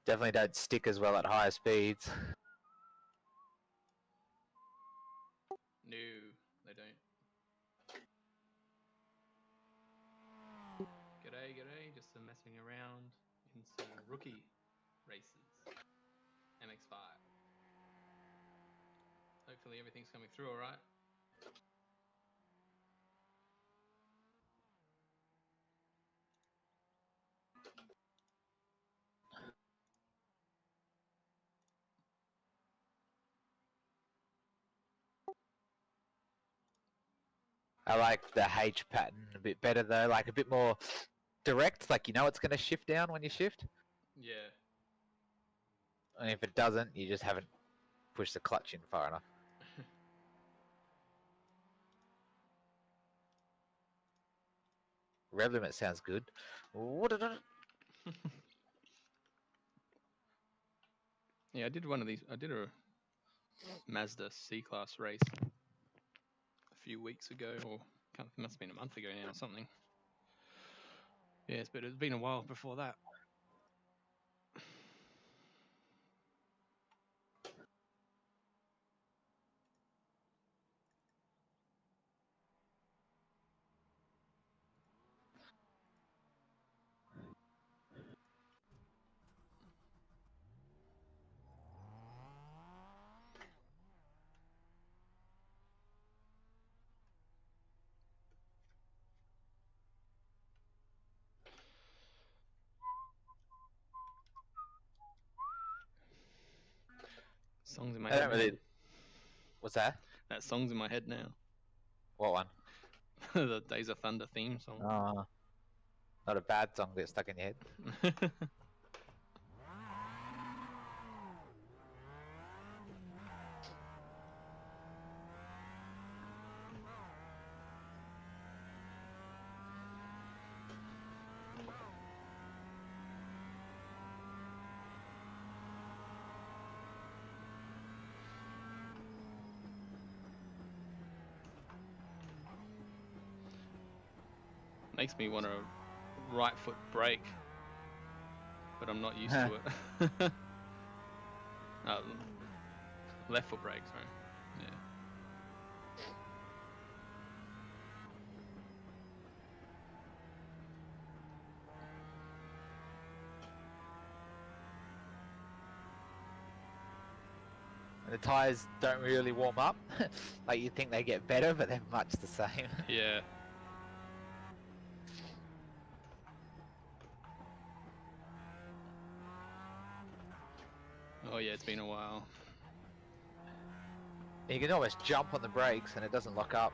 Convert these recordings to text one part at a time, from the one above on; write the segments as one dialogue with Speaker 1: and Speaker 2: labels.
Speaker 1: Definitely don't stick as well at higher speeds.
Speaker 2: No, they don't. G'day, g'day. Just some messing around in some rookie races. MX5. Hopefully everything's coming through all right.
Speaker 1: I like the H pattern a bit better though, like a bit more direct, like you know it's going to shift down when you shift.
Speaker 2: Yeah.
Speaker 1: And if it doesn't, you just haven't pushed the clutch in far enough. Rev limit sounds good.
Speaker 2: Yeah, I did one of these. I did a Mazda C-Class race a few weeks ago, or it must have been a month ago now or something. Yes, but it's been a while before that. Song's in my head.
Speaker 1: Really... What's that?
Speaker 2: That song's in my head now.
Speaker 1: What one?
Speaker 2: The Days of Thunder theme song.
Speaker 1: Not a bad song that's stuck in your head.
Speaker 2: Makes me want to right foot brake, but I'm not used to it. Left foot brake, sorry. Yeah.
Speaker 1: The tyres don't really warm up. Like you think they get better, but they're much the same.
Speaker 2: Yeah. Oh yeah, it's been a while.
Speaker 1: You can almost jump on the brakes and it doesn't lock up.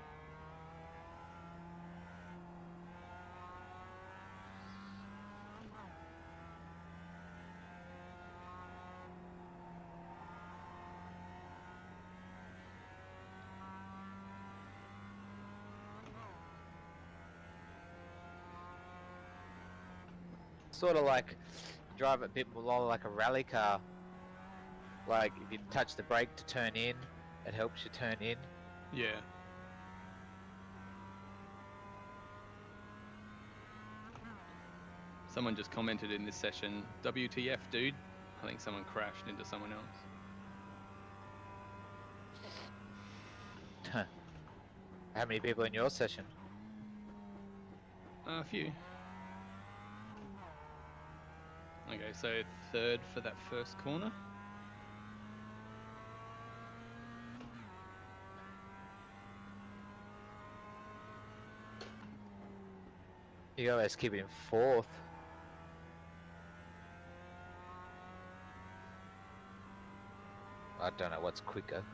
Speaker 1: Sort of like drive a bit more like a rally car. Like if you touch the brake to turn in, it helps you turn in.
Speaker 2: Yeah. Someone just commented in this session, WTF, dude? I think someone crashed into someone else.
Speaker 1: How many people in your session?
Speaker 2: A few. Okay, so third for that first corner.
Speaker 1: You always keep him fourth. I don't know what's quicker.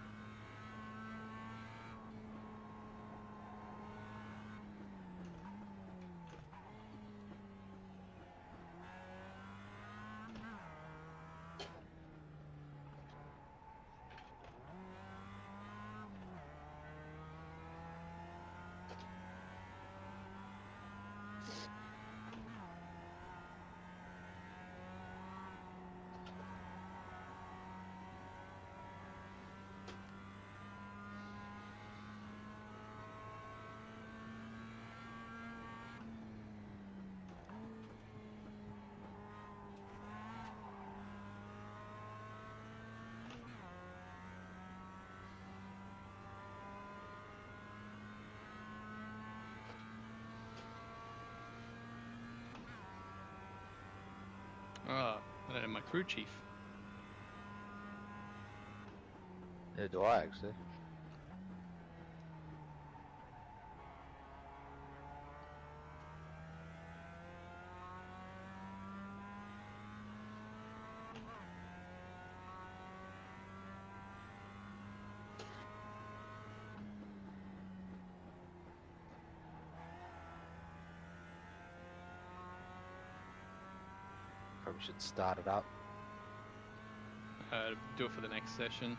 Speaker 2: Ah, I don't know my crew chief.
Speaker 1: Neither do I actually. Probably should start it up.
Speaker 2: Do it for the next session.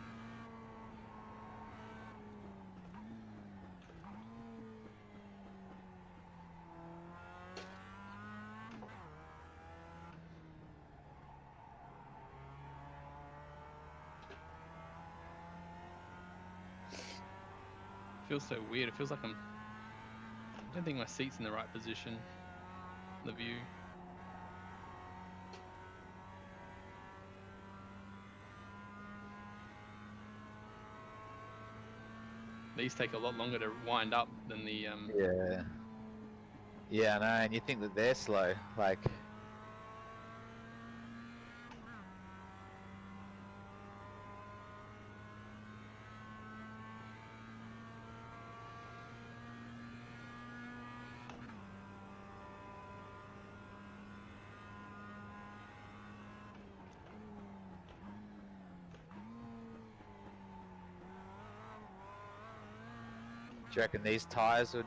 Speaker 2: Feels so weird. It feels like I don't think my seat's in the right position. The view. These take a lot longer to wind up than the
Speaker 1: Yeah. Yeah, I know, and you think that they're slow, like. Do you reckon these tyres would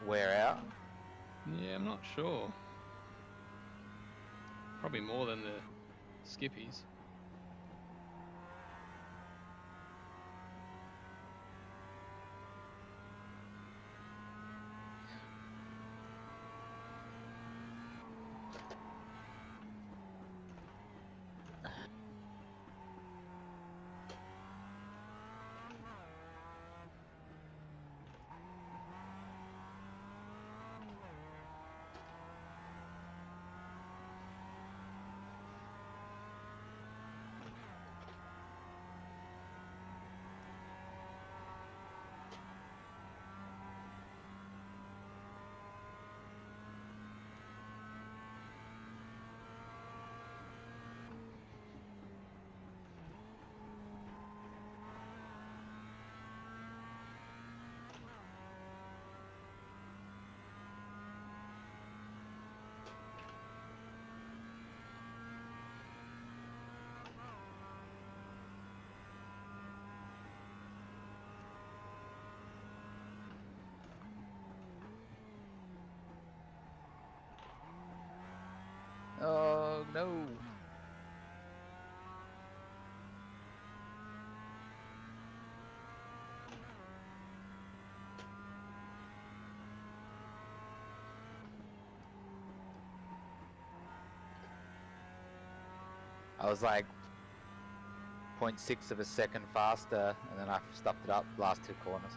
Speaker 1: wear out?
Speaker 2: Yeah, I'm not sure. Probably more than the Skippies.
Speaker 1: Oh no. I was like 0.6 of a second faster, and then I stuffed it up last two corners.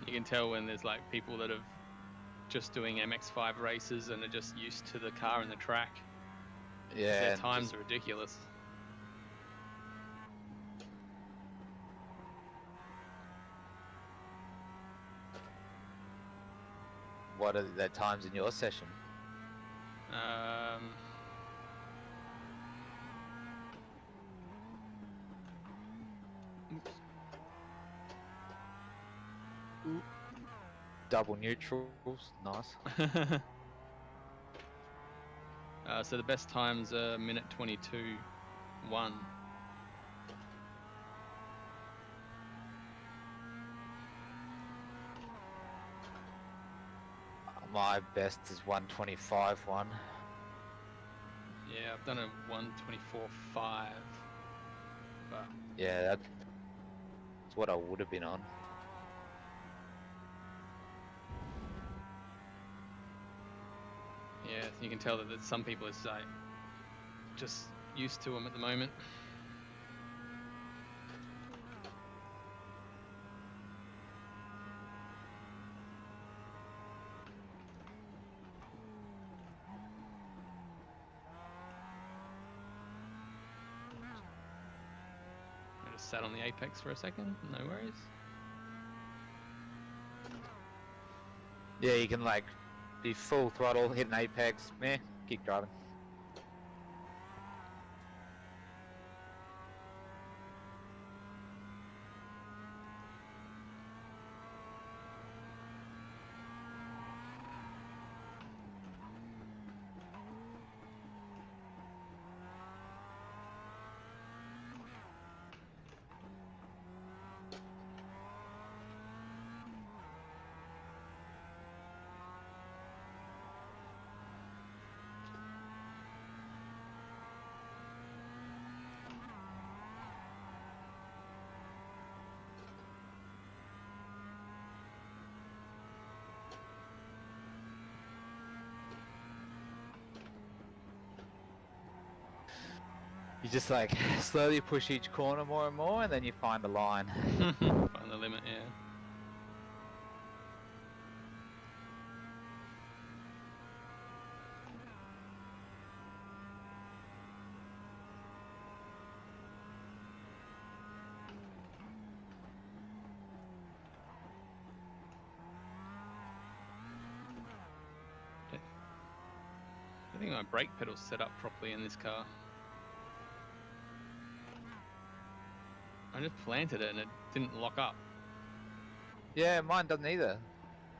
Speaker 2: You can tell when there's like people that have just doing MX5 races and are just used to the car and the track.
Speaker 1: Yeah.
Speaker 2: Their times are ridiculous.
Speaker 1: What are the times in your session?
Speaker 2: Oops.
Speaker 1: double neutrals. Nice.
Speaker 2: So the best time's a minute 22.1.
Speaker 1: My best is 125.1.
Speaker 2: Yeah, I've done a 124.5. But
Speaker 1: Yeah, that's what I would have been on.
Speaker 2: yeah, you can tell that some people is like just used to them at the moment. I just sat on the apex for a second. No worries.
Speaker 1: Yeah, you can like be full throttle, hit an apex, meh, keep driving. You just like slowly push each corner more and more, and then you find a line.
Speaker 2: Find the limit, yeah. I think my brake pedal's set up properly in this car. I just planted it and it didn't lock up.
Speaker 1: Yeah, mine doesn't either.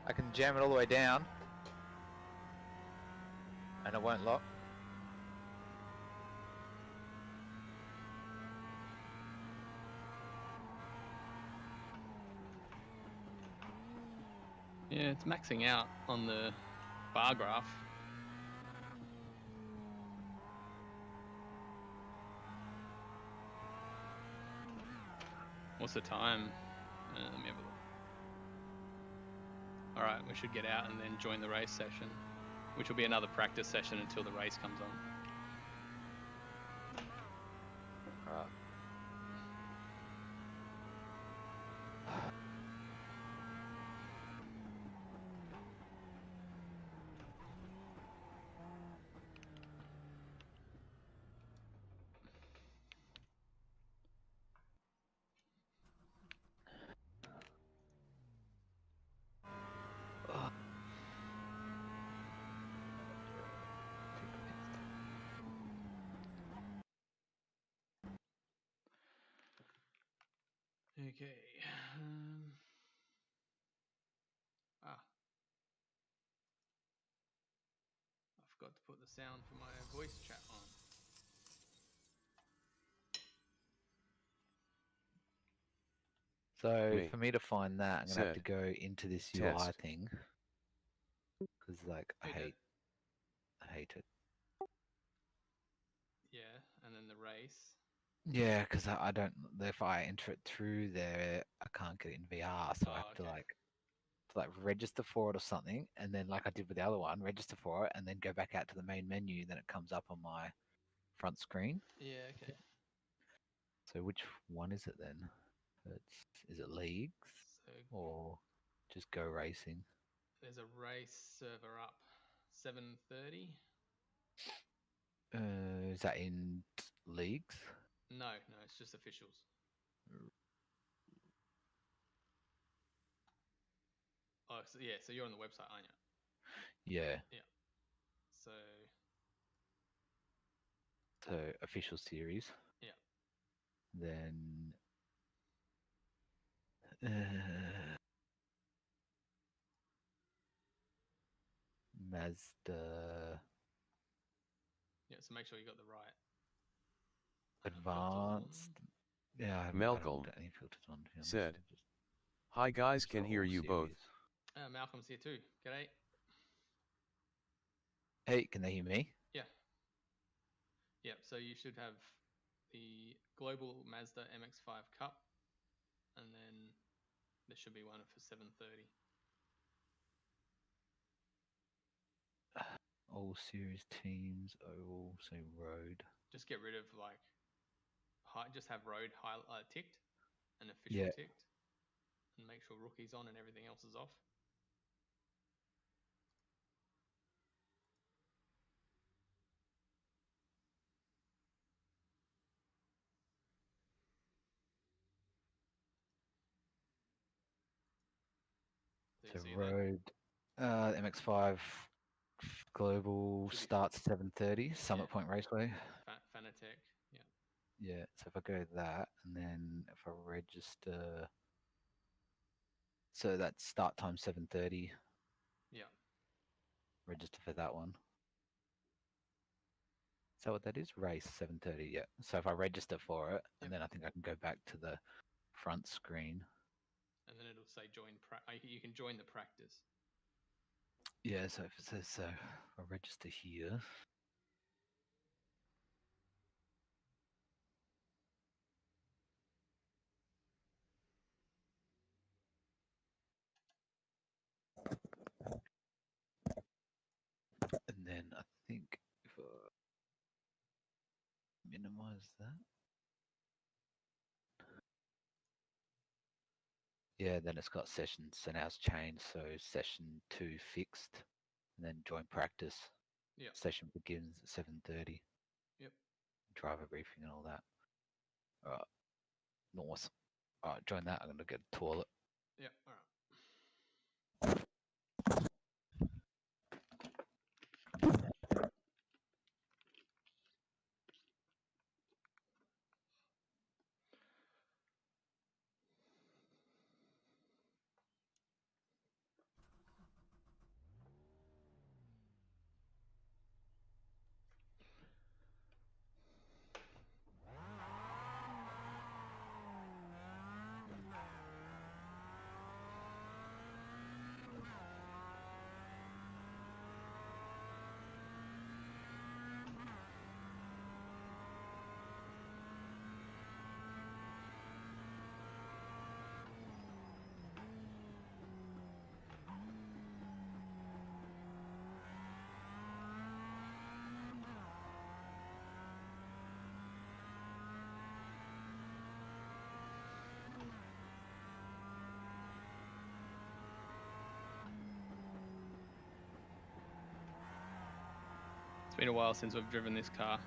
Speaker 1: I can jam it all the way down, and it won't lock.
Speaker 2: Yeah, it's maxing out on the bar graph. What's the time? Let me have a look. Alright, we should get out and then join the race session, which will be another practice session until the race comes on.
Speaker 1: Right.
Speaker 2: Okay. I forgot to put the sound for my voice chat on.
Speaker 1: So
Speaker 3: Wait,
Speaker 1: for me to find that, I'm gonna have to
Speaker 3: Sir,
Speaker 1: go into this UI
Speaker 3: test.
Speaker 1: thing, because like I
Speaker 2: Okay.
Speaker 1: hate it.
Speaker 2: Yeah, and then the race.
Speaker 1: Yeah, because I don't. If I enter it through there, I can't get it in VR, so I have to
Speaker 2: okay.
Speaker 1: like register for it or something, and then like I did with the other one, register for it, and then go back out to the main menu. Then it comes up on my front screen.
Speaker 2: Yeah, okay.
Speaker 1: So which one is it then? Is it leagues
Speaker 2: So
Speaker 1: or just go racing?
Speaker 2: there's a race server up 7:30.
Speaker 1: Is that in leagues?
Speaker 2: No, it's just officials. Oh, so yeah, so you're on the website, aren't you?
Speaker 1: Yeah.
Speaker 2: Yeah. So
Speaker 1: So official series.
Speaker 2: yeah.
Speaker 1: Then Mazda
Speaker 2: Yeah, so make sure you got the right
Speaker 1: Advanced. Yeah, I haven't
Speaker 3: Malcolm
Speaker 1: got any filters on, to be honest.
Speaker 3: said,
Speaker 1: Just
Speaker 3: "Hi guys,
Speaker 1: use
Speaker 3: can
Speaker 1: the
Speaker 3: hear
Speaker 1: whole
Speaker 3: you both."
Speaker 1: series.
Speaker 2: Malcolm's here too. G'day.
Speaker 1: Hey, can they hear me?
Speaker 2: Yeah. Yep. So you should have the global Mazda MX-5 Cup, and then there should be one for 730.
Speaker 1: All series teams, oval, so road.
Speaker 2: Just get rid of like, just have road ticked and official ticked, and make sure rookie's on and everything else is off.
Speaker 1: So road, MX-5 global
Speaker 2: Should be
Speaker 1: starts 7:30, Summit Point Raceway.
Speaker 2: Fanatec, yeah.
Speaker 1: Yeah, so if I go that, and then if I register, so that's start time 7:30.
Speaker 2: Yeah.
Speaker 1: Register for that one. Is that what that is? Race 7:30. Yeah. So if I register for it, and then I think I can go back to the front screen.
Speaker 2: And then it'll say join. You can join the practice.
Speaker 1: Yeah. So if it says so, I'll register here. And then I think if I minimize that. Yeah, then it's got sessions, so now it's changed. So session 2 fixed, and then join practice.
Speaker 2: Yeah.
Speaker 1: Session begins at 7:30.
Speaker 2: Yep.
Speaker 1: Driver briefing and all that. All right. North. All right, join that. I'm going to get a toilet.
Speaker 2: Yep. All right. It's been a while since we've driven this car.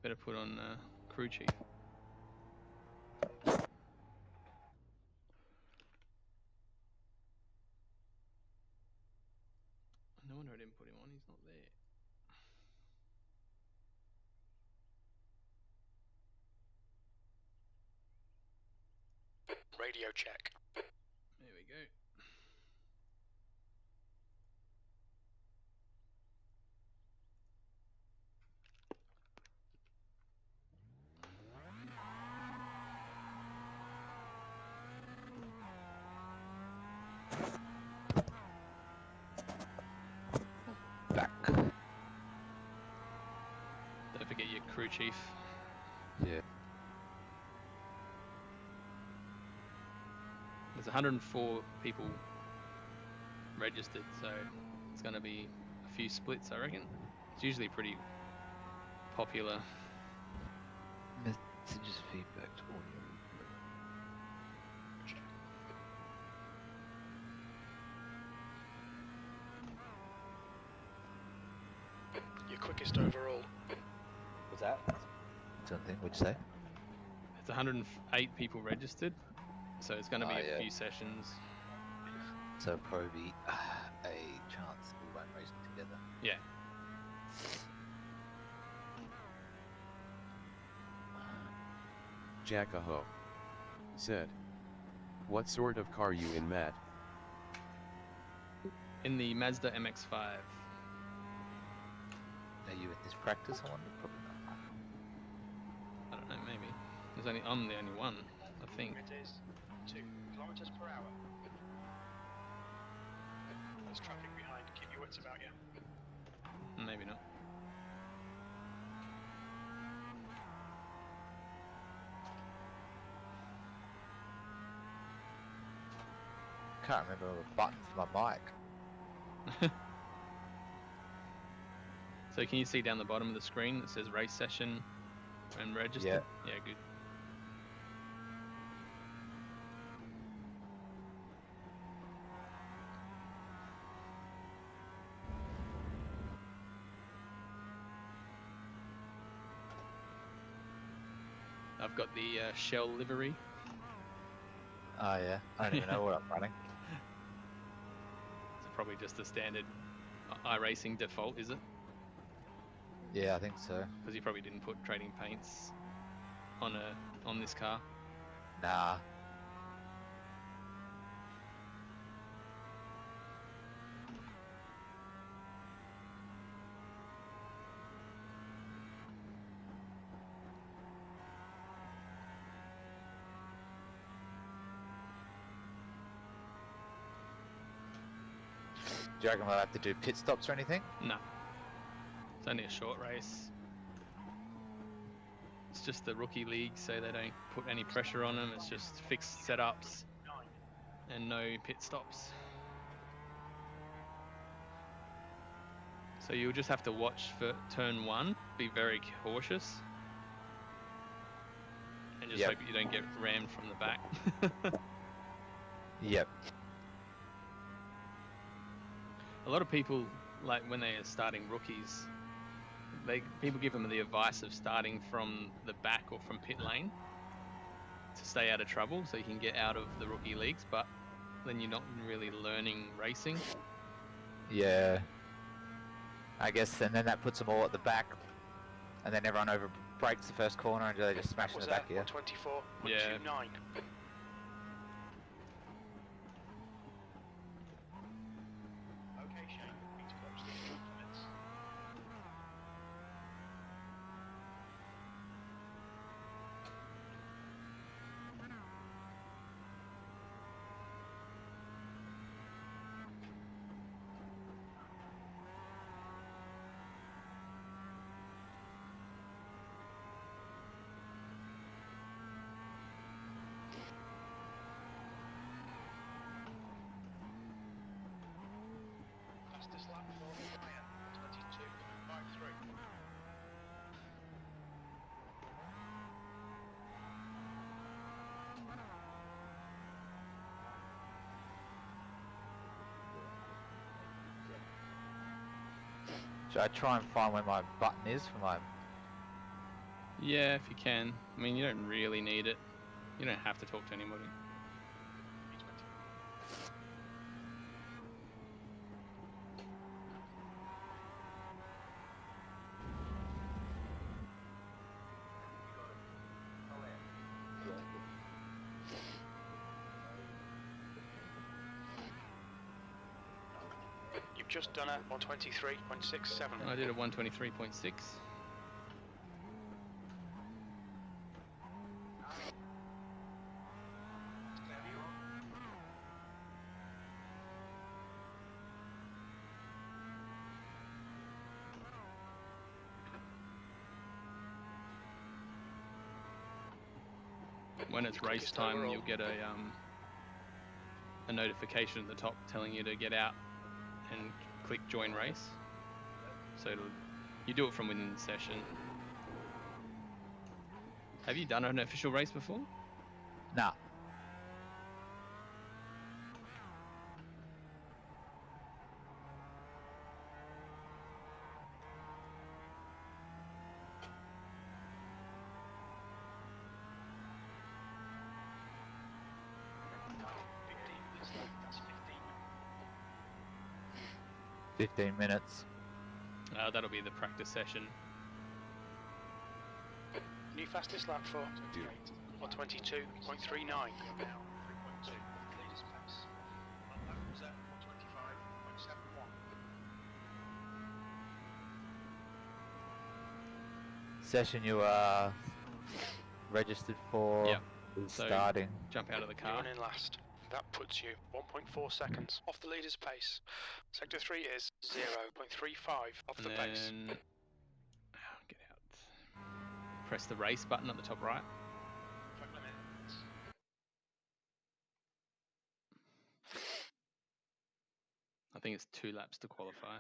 Speaker 2: Better put on crew chief. No wonder I didn't put him on. He's not there.
Speaker 4: Radio check.
Speaker 2: There we go.
Speaker 1: Back.
Speaker 2: Don't forget your crew chief.
Speaker 1: Yeah.
Speaker 2: There's 104 people registered, so it's going to be a few splits, I reckon. It's usually pretty popular.
Speaker 1: Messages, feedback, audio.
Speaker 4: Your quickest overall.
Speaker 1: What's that? Something, what'd you say?
Speaker 2: It's 108 people registered, so it's going to be a few sessions.
Speaker 1: So probably a
Speaker 2: Yeah.
Speaker 3: Jackaho said, "What sort of car you in, Matt?"
Speaker 2: In the Mazda MX-5.
Speaker 1: Are you in this practice? I wonder. Probably not.
Speaker 2: I don't know, maybe. I'm the only one, I think.
Speaker 4: It is 2 kilometers per hour. There's traffic behind. Keep your wits about you.
Speaker 2: Maybe not.
Speaker 1: Can't remember the button for my mic.
Speaker 2: So can you see down the bottom of the screen that says race session and register?
Speaker 1: Yeah.
Speaker 2: Yeah, good. I've got the Shell livery.
Speaker 1: Oh yeah. I don't even know what I'm running.
Speaker 2: It's probably just the standard iRacing default, is it?
Speaker 1: Yeah, I think so.
Speaker 2: Because you probably didn't put trading paints on this car.
Speaker 1: Nah. Do you reckon we'll have to do pit stops or anything?
Speaker 2: No. It's only a short race. It's just the rookie league, so they don't put any pressure on them. It's just fixed setups and no pit stops. So you'll just have to watch for turn 1, be very cautious, and just hope you don't get rammed from the back.
Speaker 1: Yep.
Speaker 2: A lot of people, like when they are starting rookies, people give them the advice of starting from the back or from pit lane to stay out of trouble, so you can get out of the rookie leagues, but then you're not really learning racing.
Speaker 1: Yeah. I guess, and then that puts them all at the back, and then everyone over breaks the first corner and they just smash in the back here.
Speaker 4: 124.29.
Speaker 2: Yeah.
Speaker 4: Okay, Shane. Need to watch these track limits. Fastest lap for Ryan, 22.53.
Speaker 1: Should I try and find where my button is for my...
Speaker 2: Yeah, if you can. I mean, you don't really need it. You don't have to talk to anybody.
Speaker 4: You've just done a 123.67.
Speaker 2: I did a 123.6. When it's race time, you'll get a notification at the top telling you to get out and click join race. So you do it from within the session. Have you done an official race before?
Speaker 1: Nah.
Speaker 4: That's 15.
Speaker 1: 15 minutes.
Speaker 2: That'll be the practice session.
Speaker 4: New fastest lap for
Speaker 3: Do.
Speaker 4: 122.39. Now 3.2. Leaders pace. On lap was at 125.71.
Speaker 1: Session you are registered for
Speaker 2: Yep.
Speaker 1: is
Speaker 2: So-
Speaker 1: starting.
Speaker 2: Jump out of the
Speaker 4: You're
Speaker 2: car.
Speaker 4: running last. That puts you 1.4 seconds off the leader's pace. Sector 3 is 0.35 off
Speaker 2: And
Speaker 4: the pace.
Speaker 2: then get out. Press the race button at the top right.
Speaker 4: Track limits.
Speaker 2: I think it's 2 laps to qualify.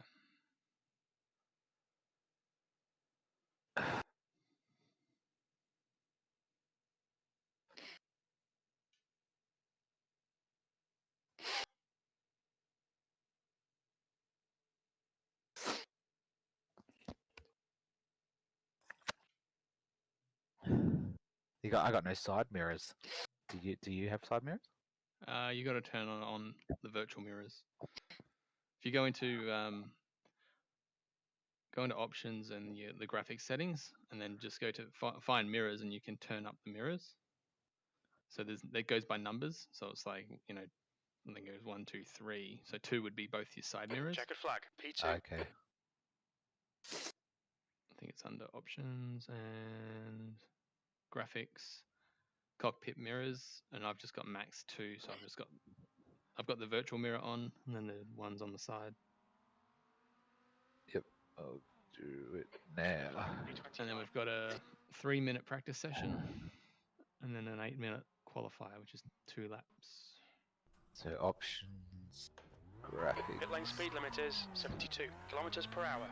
Speaker 1: I got no side mirrors. Do you have side mirrors?
Speaker 2: You got to turn on the virtual mirrors. If you go into options and the graphics settings, and then just go to find mirrors, and you can turn up the mirrors. So that goes by numbers. So it's like, I think it goes 1, 2, 3. So 2 would be both your side mirrors.
Speaker 4: Checkered flag. P2.
Speaker 1: Okay.
Speaker 2: I think it's under options and graphics, cockpit mirrors, and I've just got max 2. So I've got the virtual mirror on, and then the ones on the side.
Speaker 1: I'll do it now.
Speaker 2: And then we've got a 3-minute practice session, and then an 8-minute qualifier, which is 2 laps.
Speaker 1: So options, graphics.
Speaker 4: Pit lane speed limit is 72 kilometers per hour.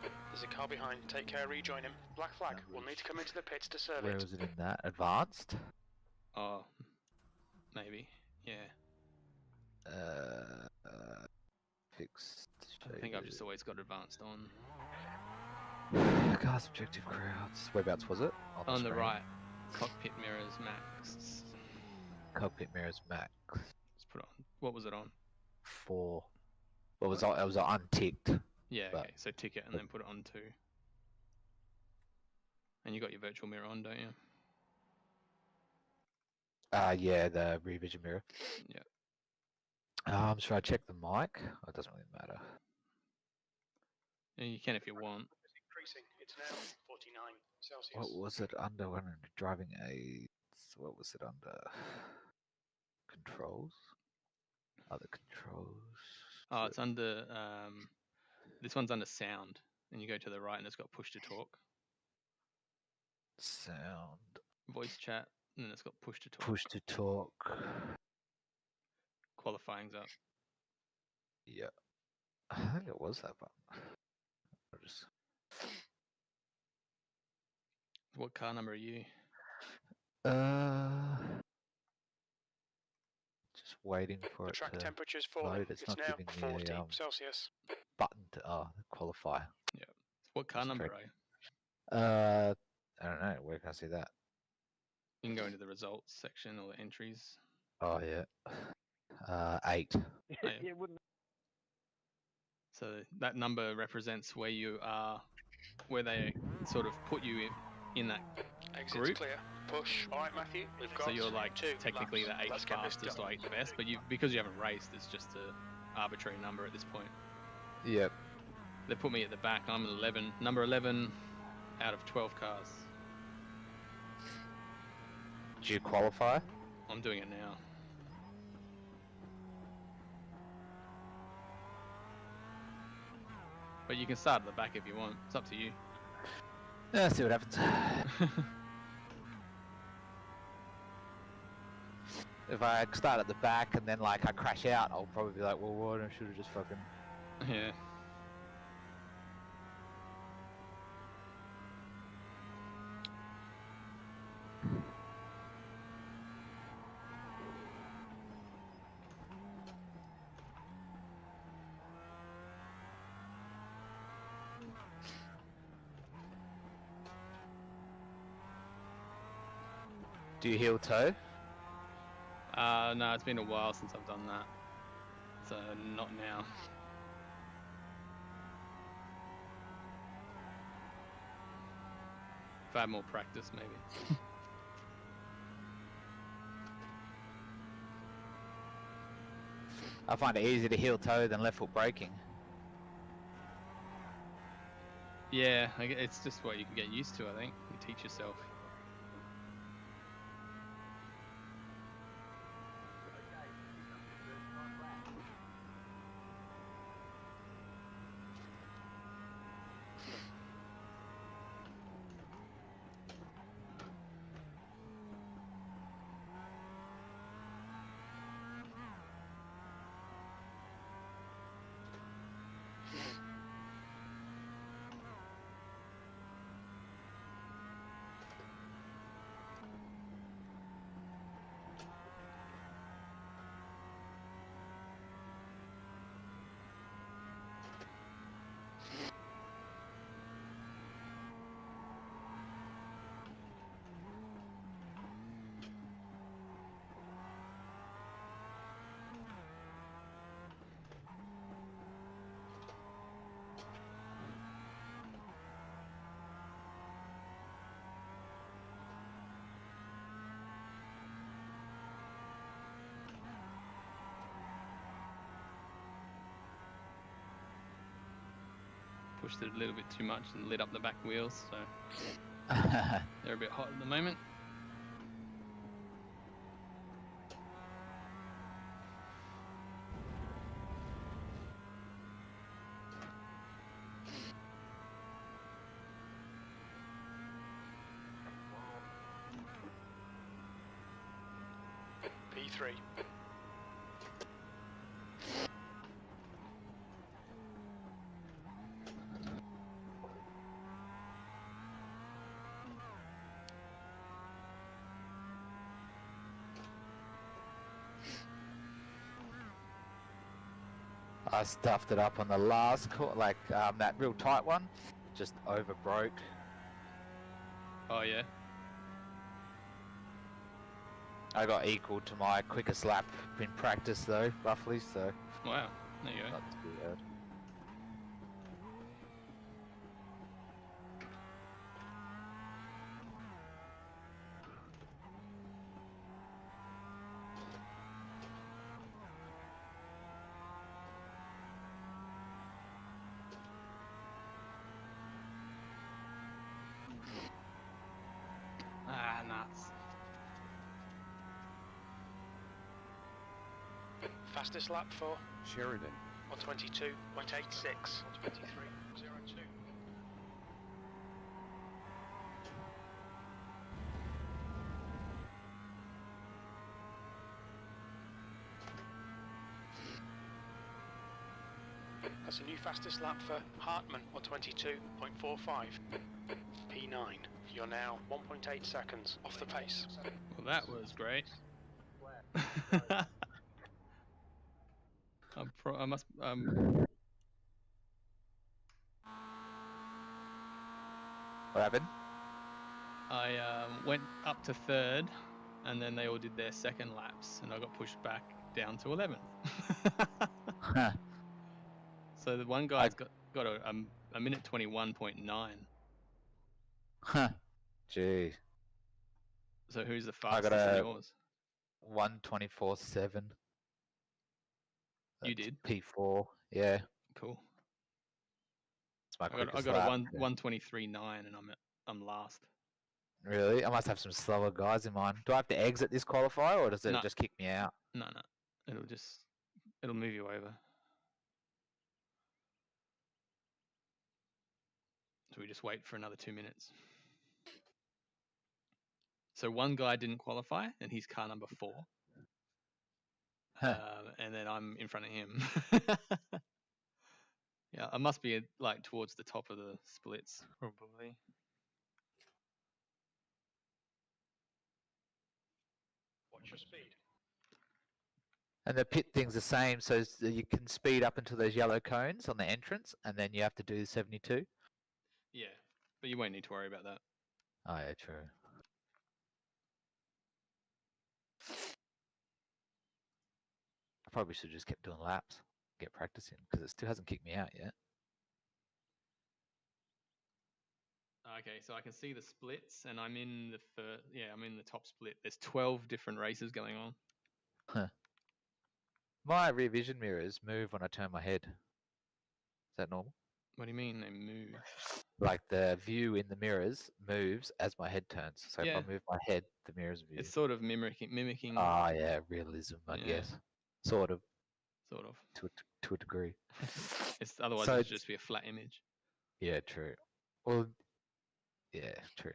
Speaker 4: There's a car behind. Take care, rejoin him. Black flag. We'll need to come into the pits to serve
Speaker 1: Where
Speaker 4: it.
Speaker 1: was it in that? Advanced?
Speaker 2: Oh, maybe. Yeah.
Speaker 1: Fixed.
Speaker 2: I think I've just always got advanced on.
Speaker 1: Cars, objective crowds. Whereabouts was it?
Speaker 2: On the
Speaker 1: screen.
Speaker 2: right, cockpit mirrors max.
Speaker 1: Cockpit mirrors max.
Speaker 2: Let's put it on. What was it on?
Speaker 1: 4. Well, it was unticked.
Speaker 2: Yeah,
Speaker 1: But-
Speaker 2: okay. So tick it and then put it on 2. And you got your virtual mirror on, don't you?
Speaker 1: Yeah, the rear vision mirror.
Speaker 2: Yeah.
Speaker 1: Should I check the mic? Oh, it doesn't really matter.
Speaker 2: And you can if you want.
Speaker 4: It's increasing. It's now 49 Celsius.
Speaker 1: What was it under when driving aids? What was it under? Controls? Other controls?
Speaker 2: Oh,
Speaker 1: So-
Speaker 2: it's under. This one's under sound, and you go to the right, and it's got push to talk,
Speaker 1: sound.
Speaker 2: voice chat, and then it's got push to talk.
Speaker 1: Push to talk.
Speaker 2: Qualifying's up.
Speaker 1: Yeah. I think it was that button. I'll just...
Speaker 2: What car number are you?
Speaker 1: Just waiting for
Speaker 4: The
Speaker 1: it
Speaker 4: track
Speaker 1: to
Speaker 4: temperature's falling.
Speaker 1: load. It's
Speaker 4: It's
Speaker 1: not
Speaker 4: now
Speaker 1: giving me
Speaker 4: 40
Speaker 1: a
Speaker 4: Celsius.
Speaker 1: button to qualify.
Speaker 2: What car
Speaker 1: Just
Speaker 2: number
Speaker 1: check.
Speaker 2: are you?
Speaker 1: I don't know. Where can I see that?
Speaker 2: You can go into the results section or the entries.
Speaker 1: Oh yeah. 8.
Speaker 2: Oh, yeah. So that number represents where you are, where they sort of put you in that.
Speaker 4: Exit's
Speaker 2: Group.
Speaker 4: clear. Push. All right, Matthew. We've got
Speaker 2: So you're like
Speaker 4: 2
Speaker 2: technically
Speaker 4: laps.
Speaker 2: the
Speaker 4: Let's
Speaker 2: 8th
Speaker 4: get this
Speaker 2: fastest
Speaker 4: done.
Speaker 2: or 8th best, but because you haven't raced, it's just a arbitrary number at this point.
Speaker 1: Yep.
Speaker 2: They put me at the back. I'm 11, number 11 out of 12 cars.
Speaker 1: Do you qualify?
Speaker 2: I'm doing it now. But you can start at the back if you want. It's up to you.
Speaker 1: Yeah, see what happens. If I start at the back and then like I crash out, I'll probably be like, well, what? I should have just fucking.
Speaker 2: Yeah.
Speaker 1: Do you heel toe?
Speaker 2: No, it's been a while since I've done that. So not now. I had more practice, maybe.
Speaker 1: I find it easier to heel toe than left foot braking.
Speaker 2: Yeah, it's just what you can get used to, I think. You teach yourself. Pushed it a little bit too much and lit up the back wheels, so they're a bit hot at the moment.
Speaker 4: P3.
Speaker 1: I stuffed it up on the last that real tight one, just over broke.
Speaker 2: Oh yeah.
Speaker 1: I got equal to my quickest lap in practice though, roughly, so
Speaker 2: Wow. There you go.
Speaker 1: not too bad.
Speaker 2: Ah, nuts.
Speaker 4: Fastest lap for
Speaker 3: Sheridan.
Speaker 4: 122.86. 123.02. That's a new fastest lap for Hartman, 122.45. P9. You're now 1.8 seconds off the pace.
Speaker 2: Well, that was great. I must.
Speaker 1: What happened?
Speaker 2: I went up to third, and then they all did their second laps, and I got pushed back down to 11th.
Speaker 1: Huh.
Speaker 2: So the one guy's got a minute 21.9.
Speaker 1: Huh. Gee.
Speaker 2: So who's the
Speaker 1: I got
Speaker 2: fastest in
Speaker 1: a
Speaker 2: yours?
Speaker 1: 124.7.
Speaker 2: You did?
Speaker 1: P4. Yeah.
Speaker 2: Cool.
Speaker 1: It's my
Speaker 2: I
Speaker 1: quickest
Speaker 2: got a
Speaker 1: lap.
Speaker 2: 123.9, and I'm last.
Speaker 1: Really? I must have some slower guys in mind. Do I have to exit this qualifier or does it
Speaker 2: No.
Speaker 1: just kick me out?
Speaker 2: No. It'll move you over. So we just wait for another 2 minutes. So one guy didn't qualify, and he's car number 4.
Speaker 1: Huh.
Speaker 2: And then I'm in front of him. Yeah, I must be like towards the top of the splits, probably.
Speaker 4: What's your speed?
Speaker 1: And the pit thing's the same, so you can speed up until those yellow cones on the entrance, and then you have to do 72.
Speaker 2: Yeah, but you won't need to worry about that.
Speaker 1: Oh yeah, true. I probably should have just kept doing laps, get practicing, because it still hasn't kicked me out yet.
Speaker 2: Okay, so I can see the splits, and I'm in the I'm in the top split. There's 12 different races going on.
Speaker 1: My rear vision mirrors move when I turn my head. Is that normal?
Speaker 2: What do you mean they move?
Speaker 1: Like the view in the mirrors moves as my head turns. So if
Speaker 2: Yeah.
Speaker 1: I move my head, the mirrors move.
Speaker 2: It's sort of mimicking.
Speaker 1: Ah, yeah, realism, I
Speaker 2: Yeah.
Speaker 1: guess. Sort of,
Speaker 2: Sort of.
Speaker 1: to a degree.
Speaker 2: It's otherwise
Speaker 1: So
Speaker 2: it'd just be a flat image.
Speaker 1: Yeah, true. Well, yeah, true.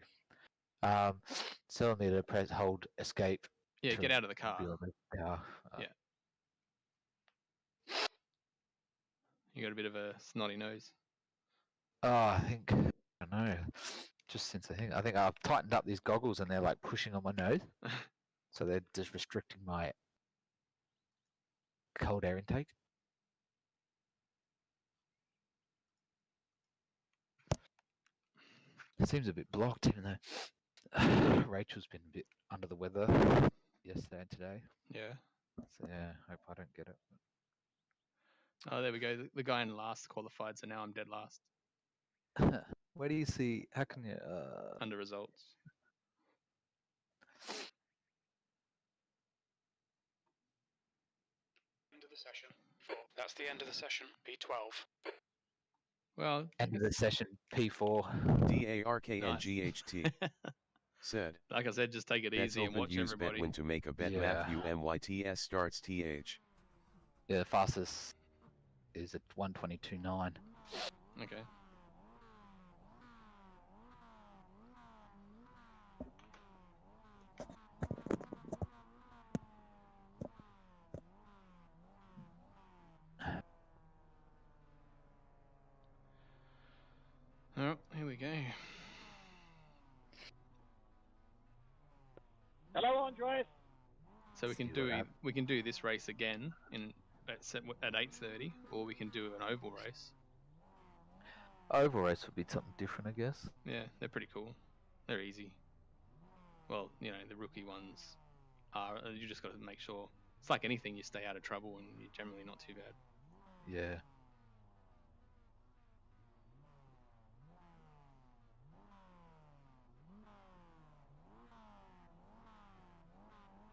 Speaker 1: So I need to press hold escape.
Speaker 2: Yeah,
Speaker 1: to
Speaker 2: get out of the car.
Speaker 1: be on the car.
Speaker 2: Yeah. You got a bit of a snotty nose.
Speaker 1: Oh, I think I don't know. Just since I think I've tightened up these goggles and they're like pushing on my nose, so they're just restricting my cold air intake. It seems a bit blocked, even though Rachel's been a bit under the weather yesterday and today.
Speaker 2: Yeah.
Speaker 1: So yeah, hope I don't get it.
Speaker 2: Oh, there we go. The guy in last qualified, so now I'm dead last.
Speaker 1: Where do you see? How can you?
Speaker 2: Under results.
Speaker 4: End of the session. That's the end of the session. P12.
Speaker 2: Well,
Speaker 1: End of the session. P4.
Speaker 3: DARKNGHT said.
Speaker 2: like I said, just take it
Speaker 3: Let's
Speaker 2: easy and
Speaker 3: open
Speaker 2: watch
Speaker 3: use
Speaker 2: everybody.
Speaker 3: Betwin to make a bet.
Speaker 1: Yeah.
Speaker 3: Matthew MYTS starts TH.
Speaker 1: Yeah, the fastest is at 1:22.9.
Speaker 2: Okay. Oh, here we go.
Speaker 5: Hello, Andres.
Speaker 2: So we can
Speaker 1: See
Speaker 2: do
Speaker 1: what
Speaker 2: this race again at 8:30, or we can do an oval race.
Speaker 1: Oval race would be something different, I guess.
Speaker 2: Yeah, they're pretty cool. They're easy. Well, the rookie ones are. You just got to make sure. It's like anything, you stay out of trouble, and you're generally not too bad.
Speaker 1: Yeah.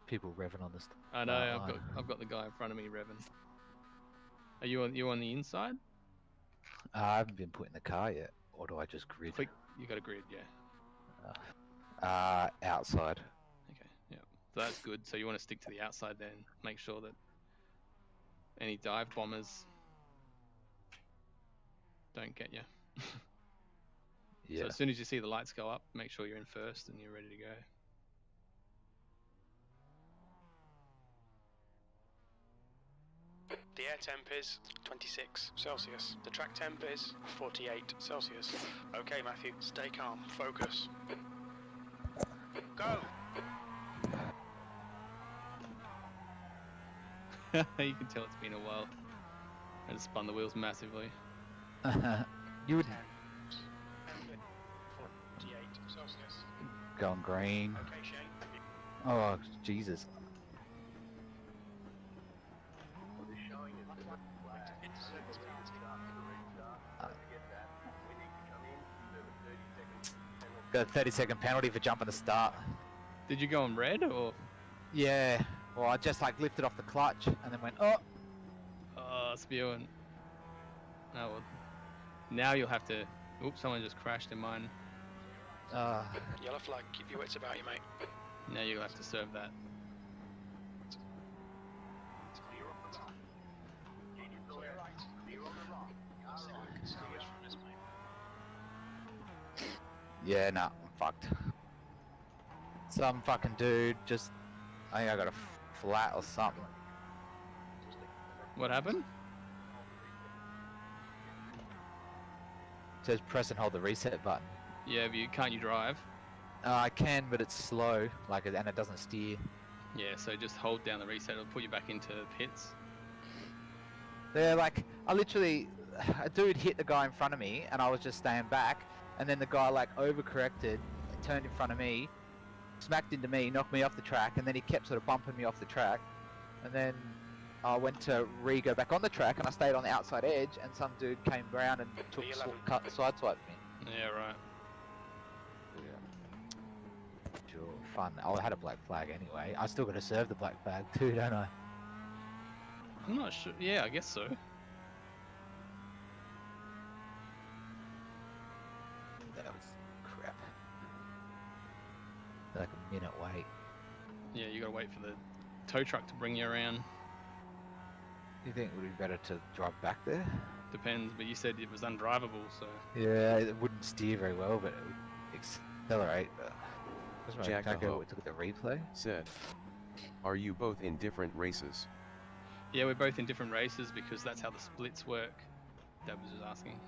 Speaker 1: People revving on this.
Speaker 2: I know. I've got the guy in front of me revving. Are you on the inside?
Speaker 1: I haven't been put in the car yet, or do I just grid?
Speaker 2: Click. You got a grid, yeah.
Speaker 1: Outside.
Speaker 2: Okay, yeah. So that's good. So you want to stick to the outside then. Make sure that any dive bombers don't get you.
Speaker 1: Yeah.
Speaker 2: So as soon as you see the lights go up, make sure you're in first and you're ready to go.
Speaker 4: The air temp is 26 Celsius. The track temp is 48 Celsius. Okay, Matthew, stay calm. Focus. Go!
Speaker 2: You can tell it's been a while. I just spun the wheels massively.
Speaker 1: You wouldn't
Speaker 4: 48 Celsius.
Speaker 1: go on green.
Speaker 4: Okay, Shane.
Speaker 1: Oh, Jesus. Got a 30-second penalty for jumping the start.
Speaker 2: Did you go on red or?
Speaker 1: Yeah. Well, I just like lifted off the clutch and then went, oh.
Speaker 2: Oh, spewing. Oh, well. Now you'll have to. Oops, someone just crashed in mine.
Speaker 4: Yellow flag, keep your wits about you, mate.
Speaker 2: Now you'll have to serve that.
Speaker 1: Yeah, nah, I'm fucked. Some fucking dude just, I think I got a flat or something.
Speaker 2: What happened?
Speaker 1: It says press and hold the reset button.
Speaker 2: Yeah, but can't you drive?
Speaker 1: I can, but it's slow, like, and it doesn't steer.
Speaker 2: Yeah, so just hold down the reset. It'll put you back into pits.
Speaker 1: They're like, a dude hit the guy in front of me, and I was just staying back, and then the guy like overcorrected, turned in front of me, smacked into me, knocked me off the track, and then he kept sort of bumping me off the track, and then I went to go back on the track, and I stayed on the outside edge, and some dude came around and sideswiped me.
Speaker 2: Yeah, right.
Speaker 1: Yeah. Sure, fun. Oh, I had a black flag anyway. I still got to serve the black flag too, don't I?
Speaker 2: I'm not sure. Yeah, I guess so.
Speaker 1: That was crap. Like a minute wait.
Speaker 2: Yeah, you gotta wait for the tow truck to bring you around.
Speaker 1: Do you think it would be better to drive back there?
Speaker 2: Depends, but you said it was undrivable, so
Speaker 1: Yeah, it wouldn't steer very well, but it would accelerate. Can I go
Speaker 3: Jack-a-ho
Speaker 1: look at the replay?
Speaker 3: said, are you both in different races?
Speaker 2: yeah, we're both in different races because that's how the splits work. Dad was just asking.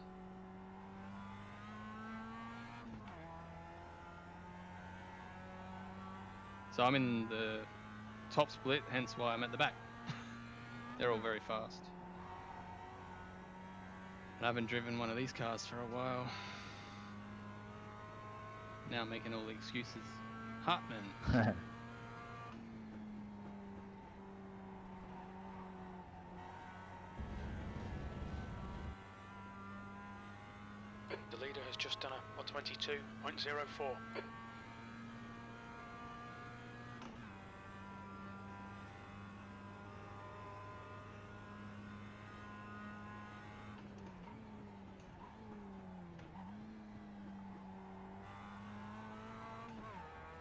Speaker 2: So I'm in the top split, hence why I'm at the back. They're all very fast. And I haven't driven one of these cars for a while. Now I'm making all the excuses. Hartman.
Speaker 4: The leader has just done a 122.04.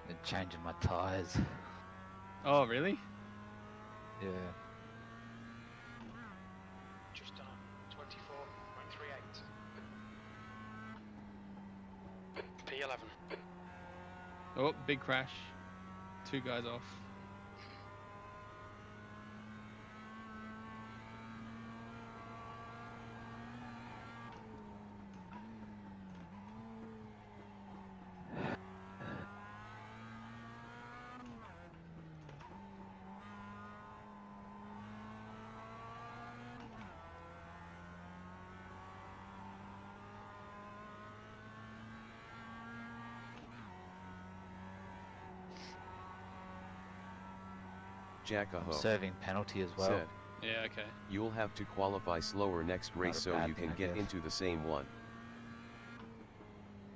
Speaker 1: And changing my tyres.
Speaker 2: Oh, really?
Speaker 1: Yeah.
Speaker 4: Just done a 24.38. P11.
Speaker 2: Oh, big crash. 2 guys off.
Speaker 3: Jack-a-ho
Speaker 1: Serving penalty as well.
Speaker 3: said,
Speaker 2: Yeah, okay.
Speaker 3: you'll have to qualify slower next race
Speaker 1: a
Speaker 3: so
Speaker 1: bad
Speaker 3: you
Speaker 1: thing,
Speaker 3: can
Speaker 1: I
Speaker 3: get
Speaker 1: guess.
Speaker 3: into the same one.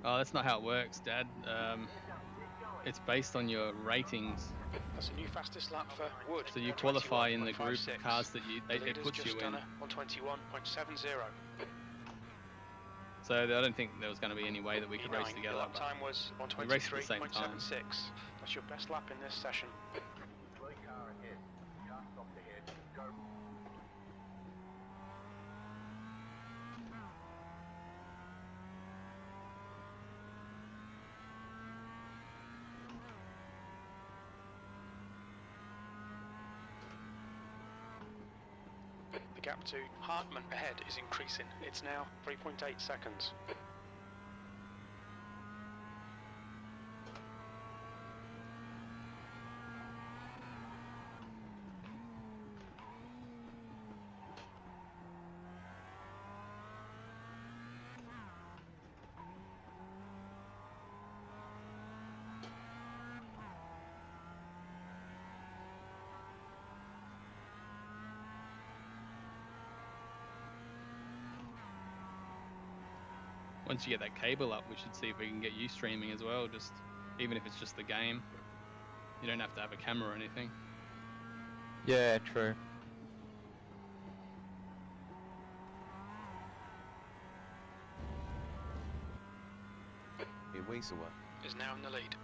Speaker 2: Oh, that's not how it works, Dad. It's based on your ratings.
Speaker 4: That's a new fastest lap for Wood.
Speaker 2: So you qualify in the group of
Speaker 4: 21.56.
Speaker 2: cars that
Speaker 4: The
Speaker 2: it
Speaker 4: leader's
Speaker 2: puts
Speaker 4: just
Speaker 2: you
Speaker 4: done
Speaker 2: in.
Speaker 4: a 121.70.
Speaker 2: So I don't think there was going to be any way that we could race
Speaker 4: Your
Speaker 2: together.
Speaker 4: lap
Speaker 2: But
Speaker 4: time was
Speaker 2: we raced at the same time.
Speaker 4: 123.76. That's your best lap in this session. The gap to Hartman ahead is increasing. It's now 3.8 seconds.
Speaker 2: Once you get that cable up, we should see if we can get you streaming as well. Just even if it's just the game, you don't have to have a camera or anything.
Speaker 1: Yeah, true.
Speaker 3: Iwasawa
Speaker 4: Is now in the lead.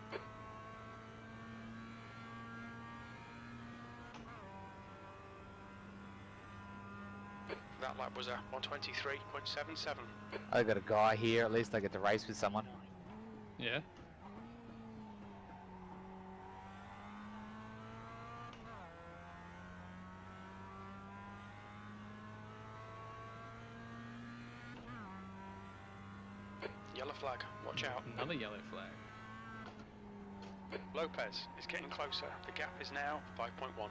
Speaker 4: That lap was a 123.77.
Speaker 1: I got a guy here. At least I get to race with someone.
Speaker 2: Yeah.
Speaker 4: Yellow flag, watch out.
Speaker 2: Another yellow flag.
Speaker 4: Lopez is getting closer. The gap is now 5.1.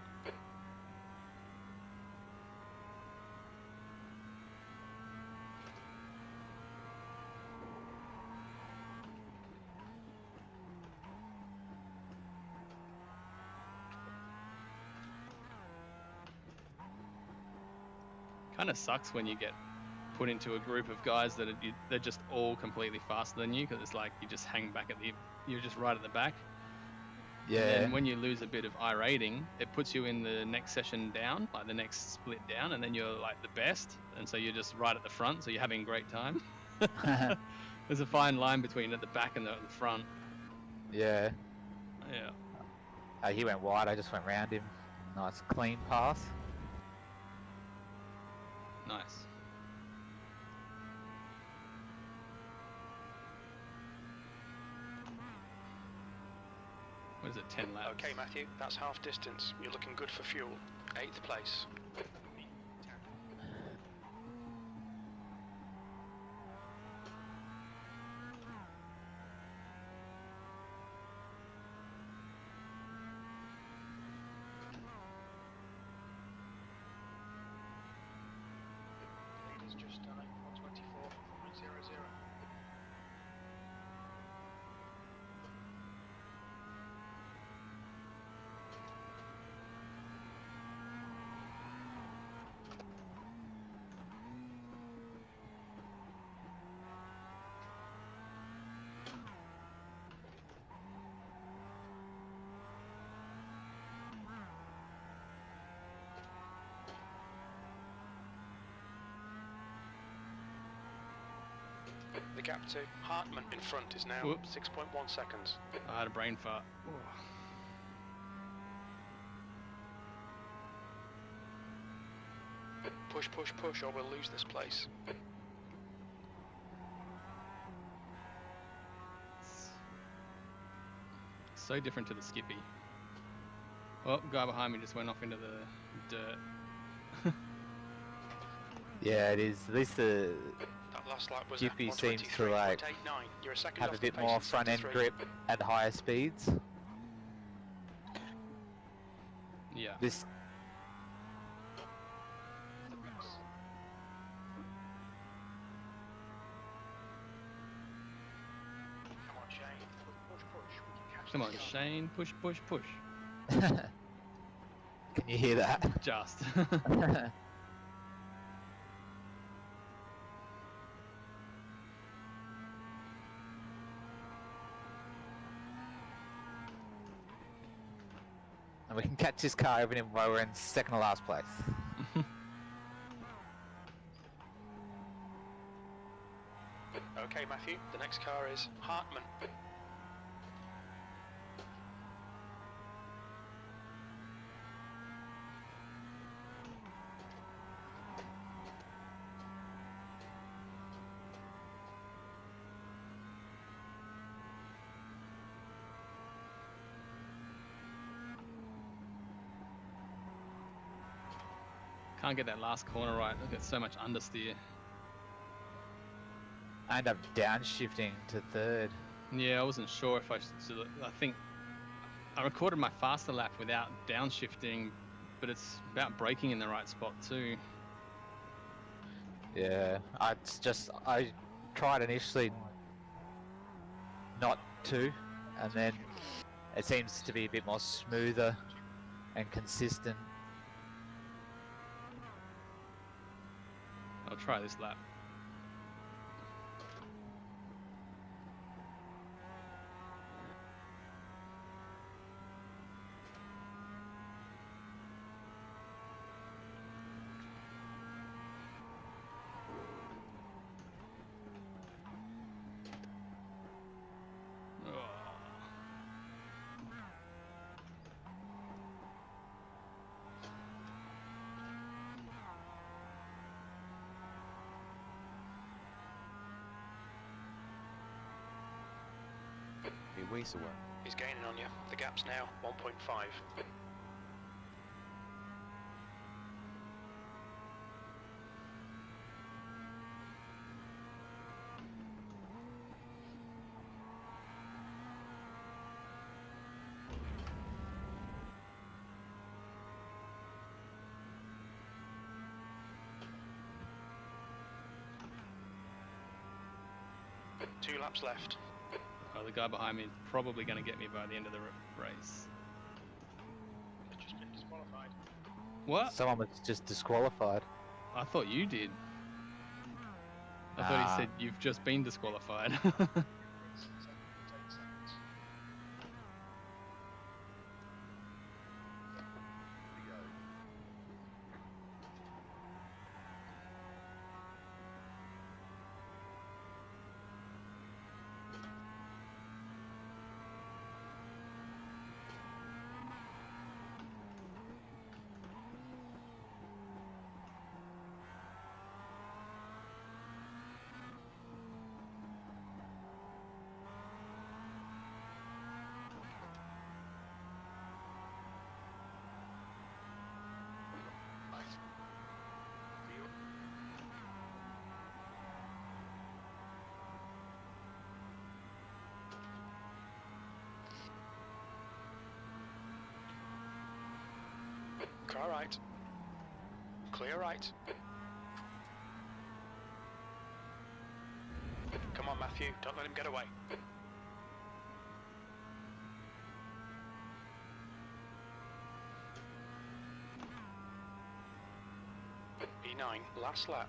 Speaker 2: Kind of sucks when you get put into a group of guys that they're just all completely faster than you, because it's like you just hang back you're just right at the back.
Speaker 1: Yeah.
Speaker 2: And then when you lose a bit of iRating, it puts you in the next session down, like the next split down, and then you're like the best, and so you're just right at the front, so you're having a great time. There's a fine line between at the back and the front.
Speaker 1: Yeah.
Speaker 2: Yeah.
Speaker 1: He went wide. I just went round him. Nice clean pass.
Speaker 2: Nice. What is it, 10 laps?
Speaker 4: Okay, Matthew, that's half distance. You're looking good for fuel. 8th place. Leader's just done it, 124.00. The gap to Hartman in front is now
Speaker 2: Whoops.
Speaker 4: 6.1 seconds.
Speaker 2: I had a brain fart.
Speaker 4: Push, push, push, or we'll lose this place.
Speaker 2: So different to the Skippy. Oh, guy behind me just went off into the dirt.
Speaker 1: Yeah, it is. At least the
Speaker 4: That last lap was
Speaker 1: Skippy
Speaker 4: at
Speaker 1: seems to, like,
Speaker 4: 123.89. You're a second
Speaker 1: have
Speaker 4: off
Speaker 1: a
Speaker 4: the
Speaker 1: bit
Speaker 4: pace
Speaker 1: more
Speaker 4: at
Speaker 1: front end
Speaker 4: 73.
Speaker 1: grip at higher speeds.
Speaker 2: Yeah.
Speaker 1: This
Speaker 4: Come on, Shane. Push, push, push. We can catch
Speaker 2: Come
Speaker 4: this
Speaker 2: on,
Speaker 4: guy.
Speaker 2: Shane. Push, push, push.
Speaker 1: Can you hear that?
Speaker 2: Just.
Speaker 1: And we can catch this car even while we're in second to last place.
Speaker 4: Okay, Matthew, the next car is Hartman.
Speaker 2: Can't get that last corner right. Look at so much understeer.
Speaker 1: I end up downshifting to third.
Speaker 2: Yeah, I wasn't sure if I should. I think I recorded my faster lap without downshifting, but it's about braking in the right spot too.
Speaker 1: Yeah, I tried initially not to, and then it seems to be a bit more smoother and consistent.
Speaker 2: I'll try this lap.
Speaker 3: Iwasawa.
Speaker 4: He's gaining on you. The gap's now 1.5. Two laps left.
Speaker 2: Oh, the guy behind me is probably going to get me by the end of the race.
Speaker 4: Just been disqualified.
Speaker 2: What?
Speaker 1: Someone was just disqualified.
Speaker 2: I thought you did. I thought he
Speaker 1: Nah.
Speaker 2: said you've just been disqualified.
Speaker 4: Car right. Clear right. Come on, Matthew. Don't let him get away. P9, last lap.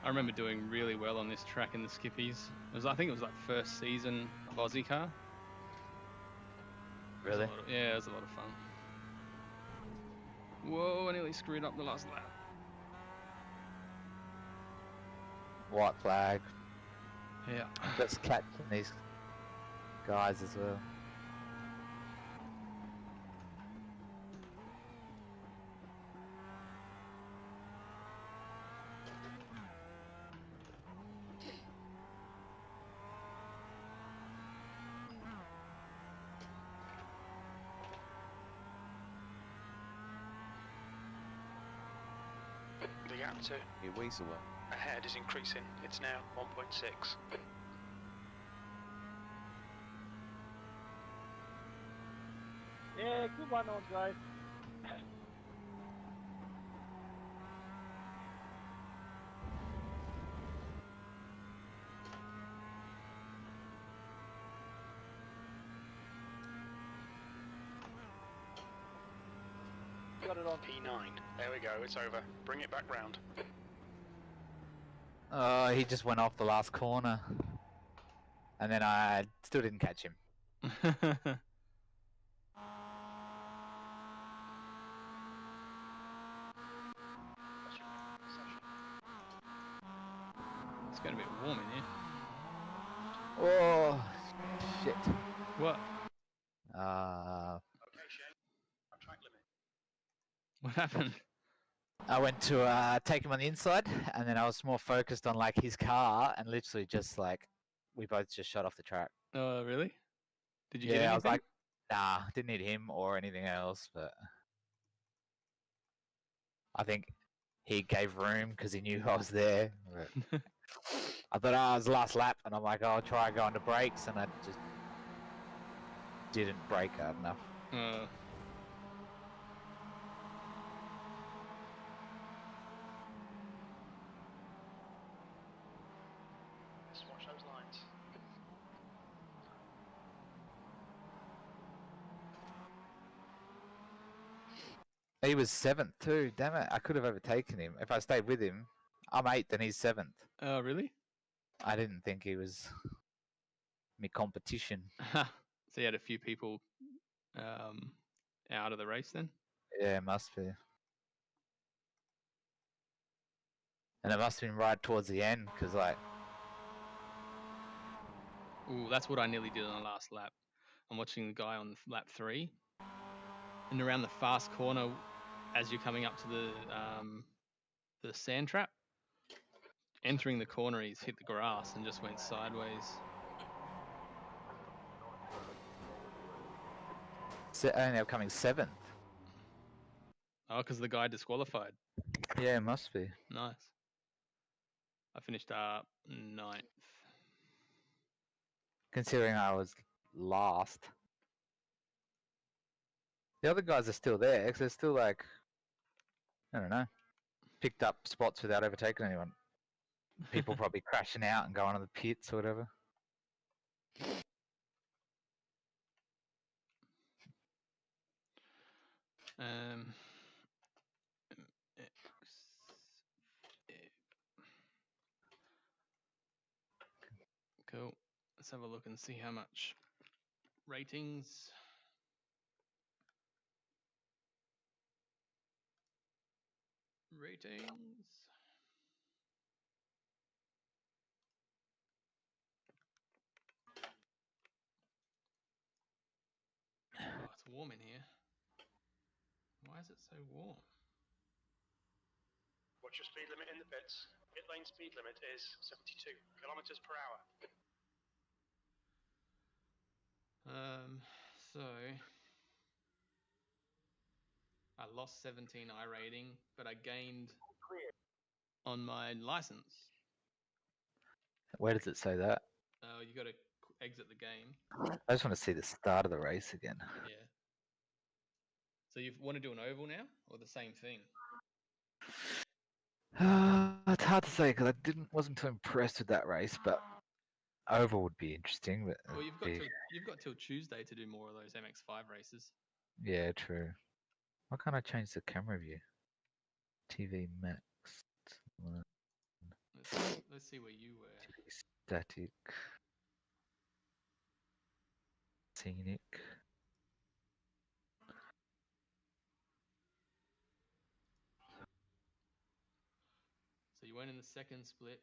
Speaker 2: I remember doing really well on this track in the Skippies. I think it was like first season of Aussie car.
Speaker 1: Really?
Speaker 2: Yeah, it was a lot of fun. Whoa, I nearly screwed up the last lap.
Speaker 1: White flag.
Speaker 2: Yeah.
Speaker 1: Let's catch these guys as well.
Speaker 4: The gap to
Speaker 3: Iwasala.
Speaker 4: ahead is increasing. It's now 1.6.
Speaker 5: Yeah, good one on, guys. Got it on.
Speaker 4: P9. There we go. It's over. Bring it back round.
Speaker 1: Oh, he just went off the last corner. And then I still didn't catch him.
Speaker 2: It's getting a bit warm in here.
Speaker 1: Oh, shit.
Speaker 2: What? What happened?
Speaker 1: I went to take him on the inside, and then I was more focused on like his car, and literally just like we both just shot off the track.
Speaker 2: Oh, really? Did you get
Speaker 1: Yeah,
Speaker 2: anything?
Speaker 1: I was like, nah, didn't need him or anything else, but I think he gave room because he knew I was there. But I thought, oh, it was the last lap, and I'm like, oh, I'll try going to brakes, and I just didn't brake hard enough.
Speaker 4: Just watch those lines.
Speaker 1: He was 7th too, damn it. I could have overtaken him. If I stayed with him, I'm 8th and he's 7th.
Speaker 2: Oh, really?
Speaker 1: I didn't think he was me competition.
Speaker 2: So you had a few people out of the race then?
Speaker 1: Yeah, it must be. And it must have been right towards the end, because like...
Speaker 2: Ooh, that's what I nearly did on the last lap. I'm watching the guy on lap 3. And around the fast corner, as you're coming up to the sand trap, entering the corner, he's hit the grass and just went sideways.
Speaker 1: I ended up coming 7th.
Speaker 2: Oh, because the guy disqualified.
Speaker 1: Yeah, it must be.
Speaker 2: Nice. I finished up 9th.
Speaker 1: Considering I was last. The other guys are still there, because they're still like... I don't know. Picked up spots without overtaking anyone. People probably crashing out and going to the pits or whatever.
Speaker 2: MX. Cool. Let's have a look and see how much ratings. Ratings. Oh, it's warm in here. Why is it so warm?
Speaker 4: What's your speed limit in the pits? Pit lane speed limit is 72 kilometers per hour.
Speaker 2: So I lost 17 iRating, but I gained on my license.
Speaker 1: Where does it say that?
Speaker 2: You got to exit the game.
Speaker 1: I just want to see the start of the race again.
Speaker 2: Yeah. So you want to do an oval now, or the same thing?
Speaker 1: It's hard to say because I wasn't too impressed with that race, but oval would be interesting. But
Speaker 2: Well, you've got till Tuesday to do more of those MX5 races.
Speaker 1: yeah, true. Why can't I change the camera view? TV max.
Speaker 2: Let's see where you were.
Speaker 1: TV static. Scenic.
Speaker 2: So you weren't in the second split,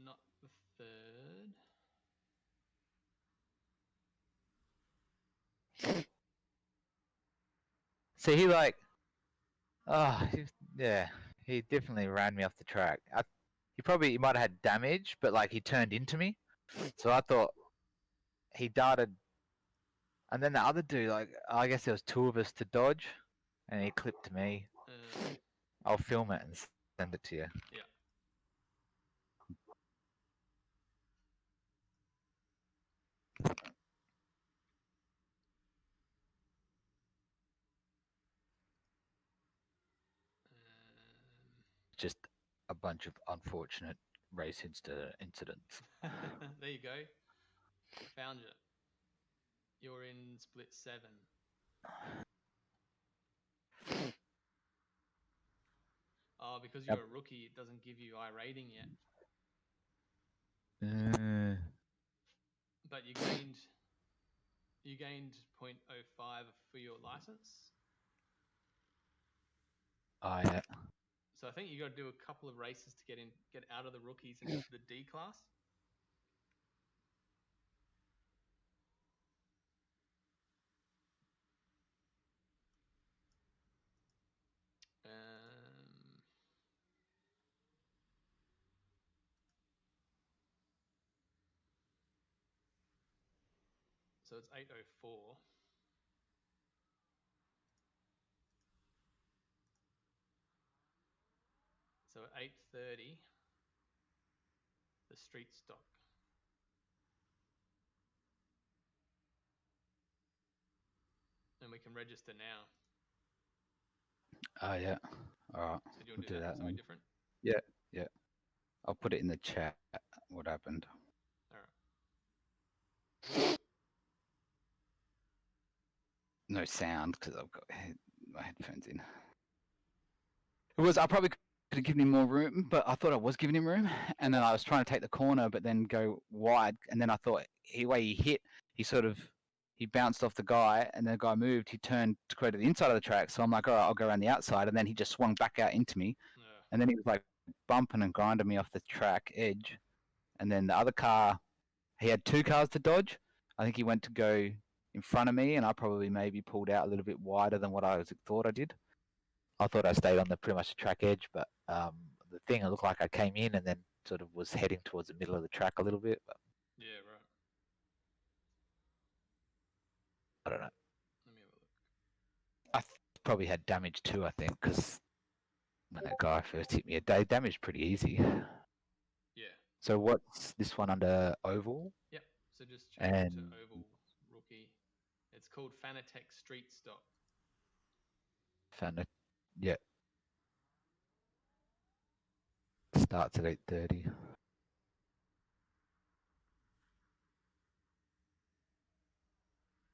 Speaker 2: not the third.
Speaker 1: See, he definitely ran me off the track. He might have had damage, but like he turned into me, so I thought he darted, and then the other dude, like I guess there was two of us to dodge, and he clipped me. I'll film it and send it to you.
Speaker 2: Yeah.
Speaker 1: Just a bunch of unfortunate race incidents.
Speaker 2: There you go. I found you. You're in split 7. Oh, because you're a rookie, it doesn't give you iRating yet. But you gained 0.05 for your license.
Speaker 1: Oh yeah.
Speaker 2: So I think you got to do a couple of races to get out of the rookies and into the D class. So it's 8:04. So at 8:30, the street stock. And we can register now.
Speaker 1: Oh yeah. All right.
Speaker 2: So do you want to
Speaker 1: We'll
Speaker 2: do that? Something
Speaker 1: one.
Speaker 2: different?
Speaker 1: Yeah. I'll put it in the chat. What happened?
Speaker 2: All right.
Speaker 1: No sound because I've got my headphones in. I probably could have given him more room, but I thought I was giving him room, and then I was trying to take the corner, but then go wide, and then I thought the way he hit, he bounced off the guy, and then the guy moved. He turned to go to the inside of the track, so I'm like, all right, I'll go around the outside, and then he just swung back out into me, and then he was like bumping and grinding me off the track edge, and then the other car, he had two cars to dodge. I think he went to go in front of me, and I probably maybe pulled out a little bit wider than what I thought I did. I thought I stayed on the pretty much the track edge, but the thing, it looked like I came in and then sort of was heading towards the middle of the track a little bit. But
Speaker 2: Yeah, right.
Speaker 1: I don't know.
Speaker 2: Let me have a look.
Speaker 1: I probably had damage too, I think, because when that guy first hit me, it damaged pretty easy.
Speaker 2: Yeah.
Speaker 1: So what's this one under oval?
Speaker 2: Yep. So just change it to
Speaker 1: And
Speaker 2: oval rookie. It's called Fanatec Street Stock.
Speaker 1: found it. Yeah. Starts at 8:30.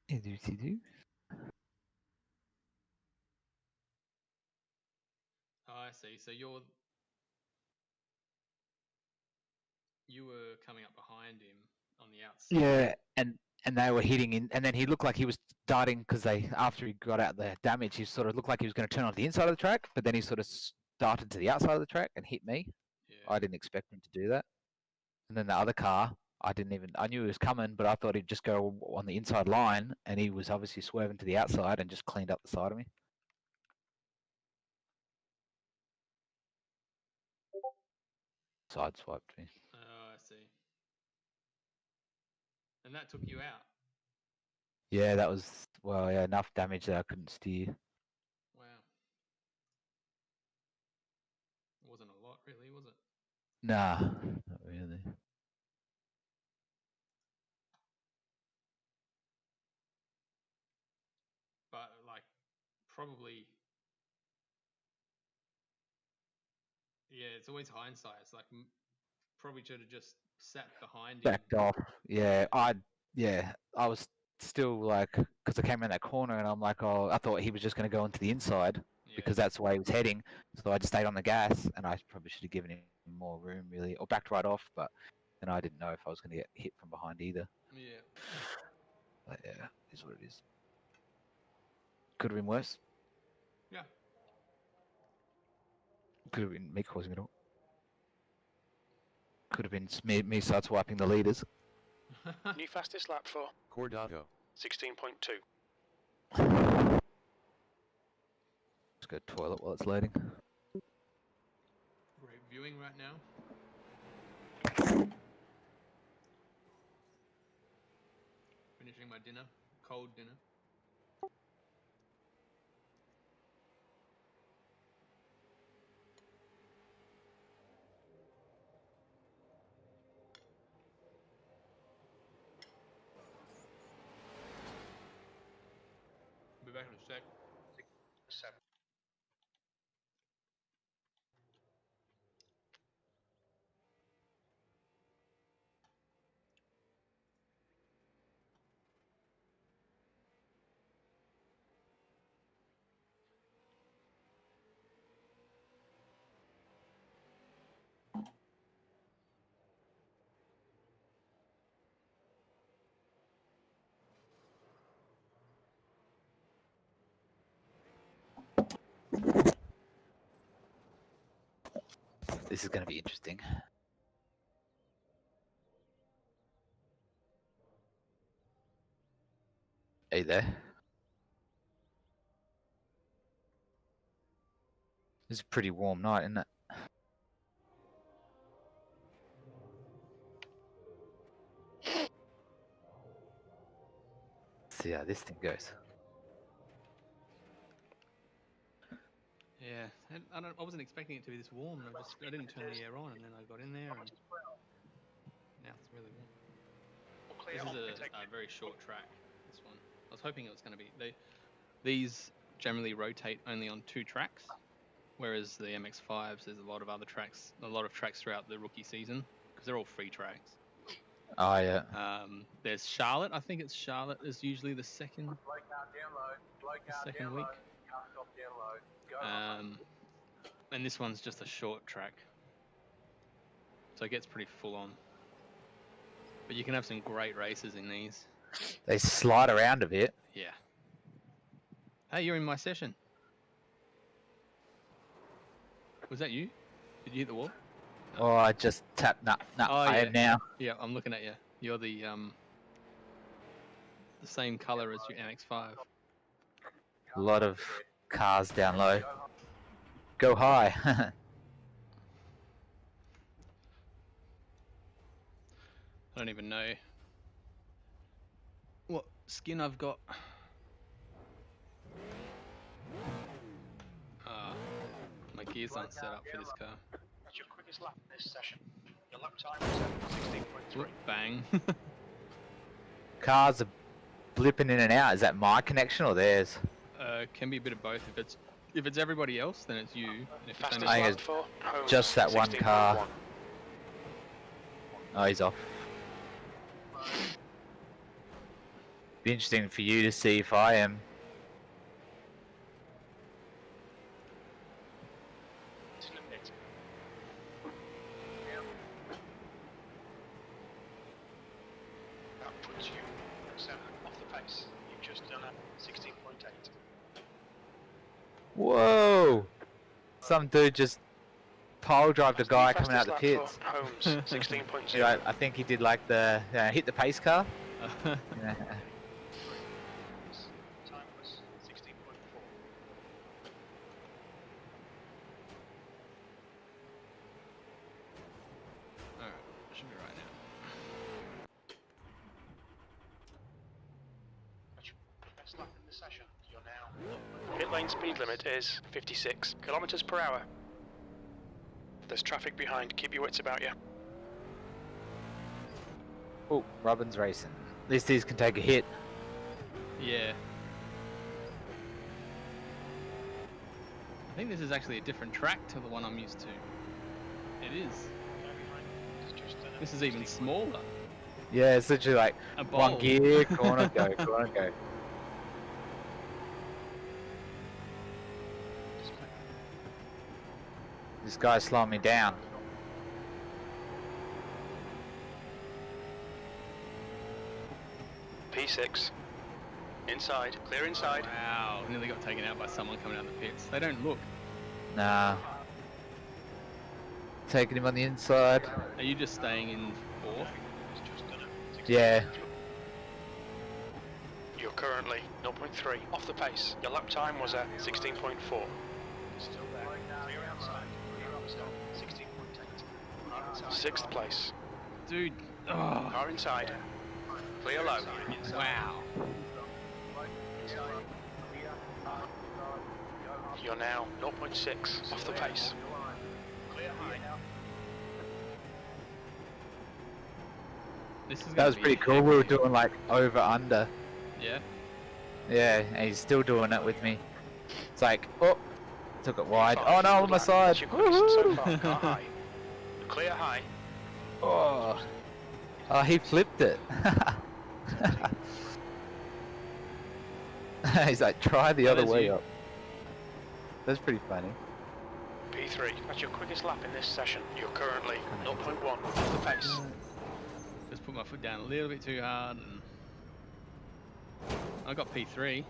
Speaker 1: Do.
Speaker 2: see. So you were coming up behind him on the outside.
Speaker 1: Yeah, and they were hitting in, and then he looked like he was darting because after he got out the damage, he sort of looked like he was going to turn onto the inside of the track, but then he sort of darted to the outside of the track and hit me.
Speaker 2: Yeah.
Speaker 1: I didn't expect him to do that. And then the other car, I knew he was coming, but I thought he'd just go on the inside line, and he was obviously swerving to the outside and just cleaned up the side of me. Sideswiped me.
Speaker 2: Oh, I see. And that took you out.
Speaker 1: Yeah, that was, well, yeah, enough damage that I couldn't steer.
Speaker 2: Wow. It wasn't a lot, really, was it?
Speaker 1: Nah, not really.
Speaker 2: But like, probably. Yeah, it's always hindsight. It's like probably should have just sat behind him.
Speaker 1: Backed off. Yeah, I was still like, because I came around that corner and I'm like, oh, I thought he was just going to go into the inside
Speaker 2: Yeah.
Speaker 1: because that's the way he was heading. So I just stayed on the gas, and I probably should have given him more room, really, or backed right off. But then I didn't know if I was going to get hit from behind either.
Speaker 2: Yeah.
Speaker 1: But yeah, it is what it is. Could have been worse.
Speaker 2: Yeah.
Speaker 1: Could have been me causing it all. Could have been me sideswiping the leaders.
Speaker 4: New fastest lap for
Speaker 3: Cordato.
Speaker 4: 16.2.
Speaker 1: Let's go toilet while it's loading.
Speaker 2: Great viewing right now. Finishing my dinner, cold dinner. Be back in a sec.
Speaker 4: 7.
Speaker 1: This is going to be interesting. Are you there? It's a pretty warm night, isn't it? See how this thing goes.
Speaker 2: Yeah, I wasn't expecting it to be this warm. I didn't turn the air on, and then I got in there, and now it's really warm. This is a very short track. This one. I was hoping it was going to be. These generally rotate only on 2 tracks, whereas the MX-5s, there's a lot of tracks throughout the rookie season because they're all free tracks.
Speaker 1: Oh yeah.
Speaker 2: There's Charlotte. I think it's Charlotte is usually the second week. And this one's just a short track, so it gets pretty full on. But you can have some great races in these.
Speaker 1: They slide around a bit.
Speaker 2: Yeah. Hey, you're in my session. Was that you? Did you hit the wall?
Speaker 1: No. Oh, I just tapped. No, I am now.
Speaker 2: Yeah, I'm looking at you. You're the same color as your MX-5.
Speaker 1: A lot of cars down low. Go high.
Speaker 2: I don't even know what skin I've got. My gears aren't set up for this car.
Speaker 4: That's your quickest lap this session. Your lap time is 16.3.
Speaker 2: Whoop, bang.
Speaker 1: Cars are blipping in and out. Is that my connection or theirs?
Speaker 2: Can be a bit of both. If it's everybody else, then it's you. And if it's only
Speaker 1: I think it's just that one car. Oh, he's off. Be interesting for you to see if I am. Whoa! Some dude just pile drive the
Speaker 4: That's the new
Speaker 1: guy coming out
Speaker 4: fastest
Speaker 1: the
Speaker 4: lap
Speaker 1: pits.
Speaker 4: for Holmes, 16.0.
Speaker 1: Yeah, I think he did like the hit the pace car. Yeah.
Speaker 4: Time was 16.4.
Speaker 2: Alright, should be right now.
Speaker 4: That's your best lap in the session. You're now. Pit lane speed limit is 56 kilometers per hour. There's traffic behind. Keep your wits about you.
Speaker 1: Oh, Robin's racing. These dudes can take a hit.
Speaker 2: Yeah. I think this is actually a different track to the one I'm used to. It is. This is even smaller.
Speaker 1: Yeah, it's literally like
Speaker 2: A
Speaker 1: one
Speaker 2: bowl.
Speaker 1: gear, corner, go, corner, go. This guy's slowing me down.
Speaker 4: P6. Inside. Clear inside.
Speaker 2: Wow, nearly got taken out by someone coming out of the pits. They don't look.
Speaker 1: Nah. Taking him on the inside.
Speaker 2: Are you just staying in fourth?
Speaker 1: Yeah.
Speaker 4: You're currently 0.3 off the pace. Your lap time was at 16.4. Still there. Clear outside. Clear outside. 16.8. Sixth place.
Speaker 2: Dude. Oh,
Speaker 4: Car inside. Clear low.
Speaker 2: wow.
Speaker 4: You're now 0.6 off the pace. Clear high.
Speaker 2: This is
Speaker 1: That
Speaker 2: gonna
Speaker 1: was
Speaker 2: be
Speaker 1: pretty cool. We were
Speaker 2: heavy.
Speaker 1: doing like over under.
Speaker 2: Yeah.
Speaker 1: Yeah, and he's still doing it with me. It's like, oh, took it wide. Oh no, on my side.
Speaker 4: That's your quickest so
Speaker 1: Woohoo!
Speaker 4: far. Car high. Clear high.
Speaker 1: Oh. Oh, he flipped it. He's like, try the
Speaker 2: Oh,
Speaker 1: other
Speaker 2: there's
Speaker 1: way
Speaker 2: you.
Speaker 1: up. That's pretty funny.
Speaker 4: P3. That's your quickest lap in this session. You're currently 0.1 off the pace.
Speaker 2: Just put my foot down a little bit too hard and I got P3.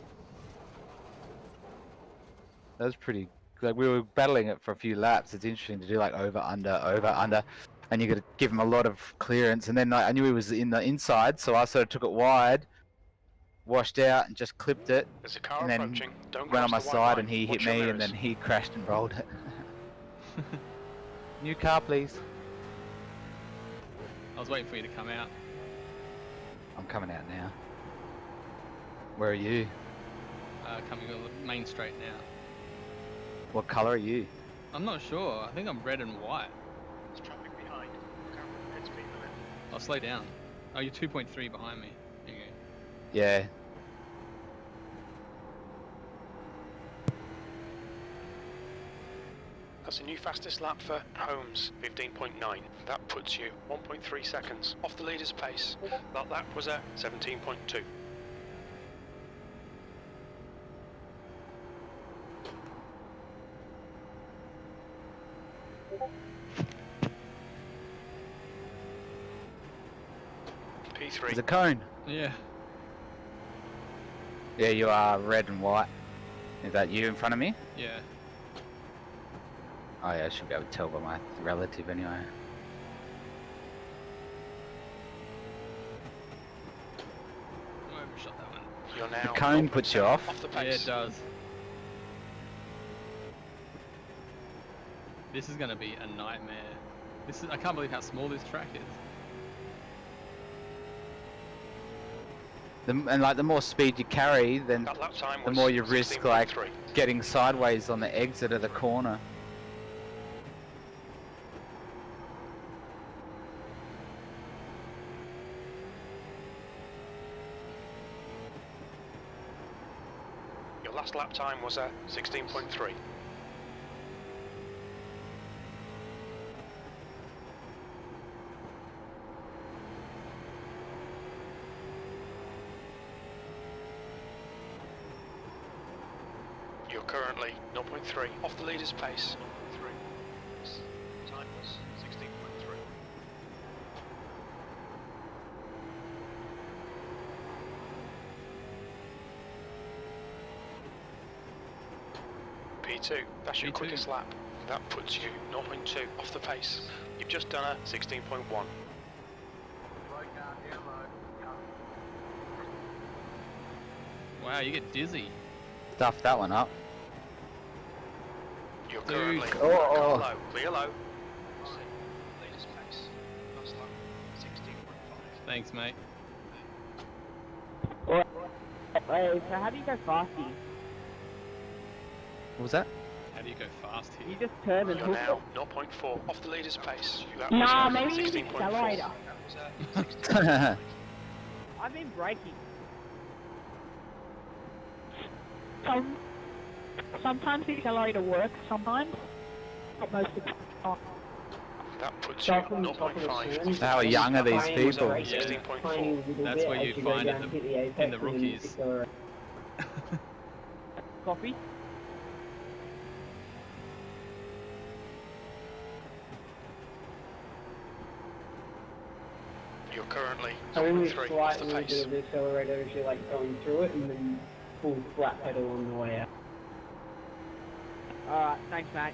Speaker 1: That was pretty. Like we were battling it for a few laps. It's interesting to do like over under, and you got to give him a lot of clearance. And then I knew he was in the inside, so I sort of took it wide, washed out, and just clipped it.
Speaker 4: There's a car
Speaker 1: And then
Speaker 4: approaching. Don't
Speaker 1: Went on my
Speaker 4: cross the white
Speaker 1: side,
Speaker 4: line.
Speaker 1: and he hit
Speaker 4: Watch your
Speaker 1: me, and
Speaker 4: mirrors.
Speaker 1: then he crashed and rolled it. New car, please.
Speaker 2: I was waiting for you to come out.
Speaker 1: I'm coming out now. Where are you?
Speaker 2: Coming on the main straight now.
Speaker 1: What color are you?
Speaker 2: I'm not sure. I think I'm red and white.
Speaker 4: There's traffic behind. Look out for the pit speed limit.
Speaker 2: I'll slow down. Oh, you're 2.3 behind me. There you go.
Speaker 1: Yeah.
Speaker 4: That's a new fastest lap for Holmes, 15.9. That puts you 1.3 seconds off the leader's pace. That lap was at 17.2. P3.
Speaker 1: There's a cone.
Speaker 2: Yeah.
Speaker 1: Yeah, you are red and white. Is that you in front of me?
Speaker 2: Yeah.
Speaker 1: Oh yeah, I should be able to tell by my relative anyway.
Speaker 2: I overshot that one.
Speaker 4: You're now
Speaker 1: The cone puts you
Speaker 4: 0.7
Speaker 1: off.
Speaker 4: off the
Speaker 2: Yeah,
Speaker 4: pace.
Speaker 2: it does. This is gonna be a nightmare. I can't believe how small this track is.
Speaker 1: And like the more speed you carry, then
Speaker 4: That lap time
Speaker 1: the
Speaker 4: was
Speaker 1: more you risk like
Speaker 4: 16.3.
Speaker 1: getting sideways on the exit of the corner.
Speaker 4: Your last lap time was at 16.3. You're currently 0.3 off the leader's pace. 0.3. Time was 16.3. P2, that's your
Speaker 2: P2.
Speaker 4: quickest lap. That puts you 0.2 off the pace. You've just done a 16.1.
Speaker 2: Wow, you get dizzy.
Speaker 1: Stuff that one up.
Speaker 4: You're
Speaker 2: Dude.
Speaker 4: currently
Speaker 1: Oh.
Speaker 4: low, clear low. Latest pace. Last lap, 16.5.
Speaker 2: Thanks, mate.
Speaker 5: Wait, so how do you go fasty?
Speaker 1: What was that?
Speaker 2: How do you go fast
Speaker 5: You
Speaker 2: here?
Speaker 5: just turn and
Speaker 4: You're
Speaker 5: hook
Speaker 4: now 0.4 off the leader's pace. That
Speaker 5: Nah,
Speaker 4: was
Speaker 5: maybe it's
Speaker 4: 16.4.
Speaker 5: accelerator.
Speaker 4: That was 16.5.
Speaker 5: I've been braking. Sometimes the accelerator works, sometimes. Not most of the time.
Speaker 4: That puts you 0.5.
Speaker 1: How young are these people?
Speaker 4: 16.4.
Speaker 2: That's where you find it in the rookies.
Speaker 5: Coffee?
Speaker 4: You're currently
Speaker 6: Only
Speaker 4: 0.3 off
Speaker 6: slightly
Speaker 4: the
Speaker 6: bit
Speaker 4: pace.
Speaker 6: of the accelerator if you're like going through it, and then full flat pedal on the way out.
Speaker 5: Alright, thanks mate.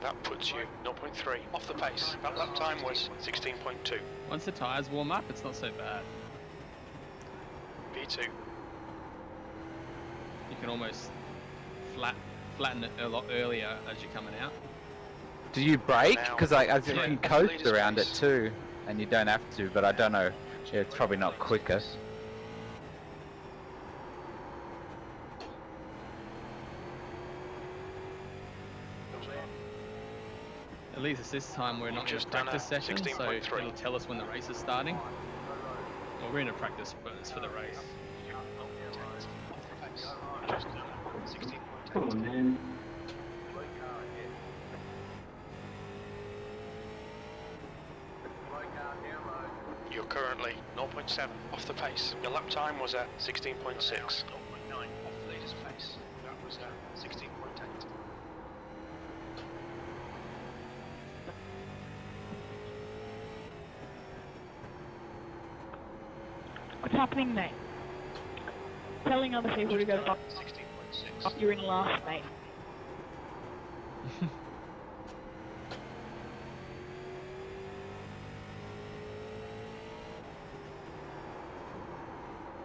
Speaker 4: That puts you 0.3 off the pace. That lap time was 16.2.
Speaker 2: Once the tyres warm up, it's not so bad.
Speaker 4: V2.
Speaker 2: You can almost flatten it a lot earlier as you're coming out.
Speaker 1: Do you brake? Because I
Speaker 2: Yeah.
Speaker 1: can coast around it too, and you don't have to, but I don't know. Yeah, it's probably not quicker.
Speaker 2: At least it's this time we're not in a
Speaker 4: Just done
Speaker 2: practice
Speaker 4: a
Speaker 2: session, so
Speaker 4: 16.3.
Speaker 2: it'll tell us when the race is starting. Well, we're in a practice, but it's for the race.
Speaker 6: Come on, man.
Speaker 4: You're currently 0.7 off the pace. Your lap time was at 16.6. 0.9 off the leader's pace. That was at 16.8.
Speaker 5: What's happening mate? Telling other people to go up.
Speaker 4: 16.6.
Speaker 5: You're in last mate.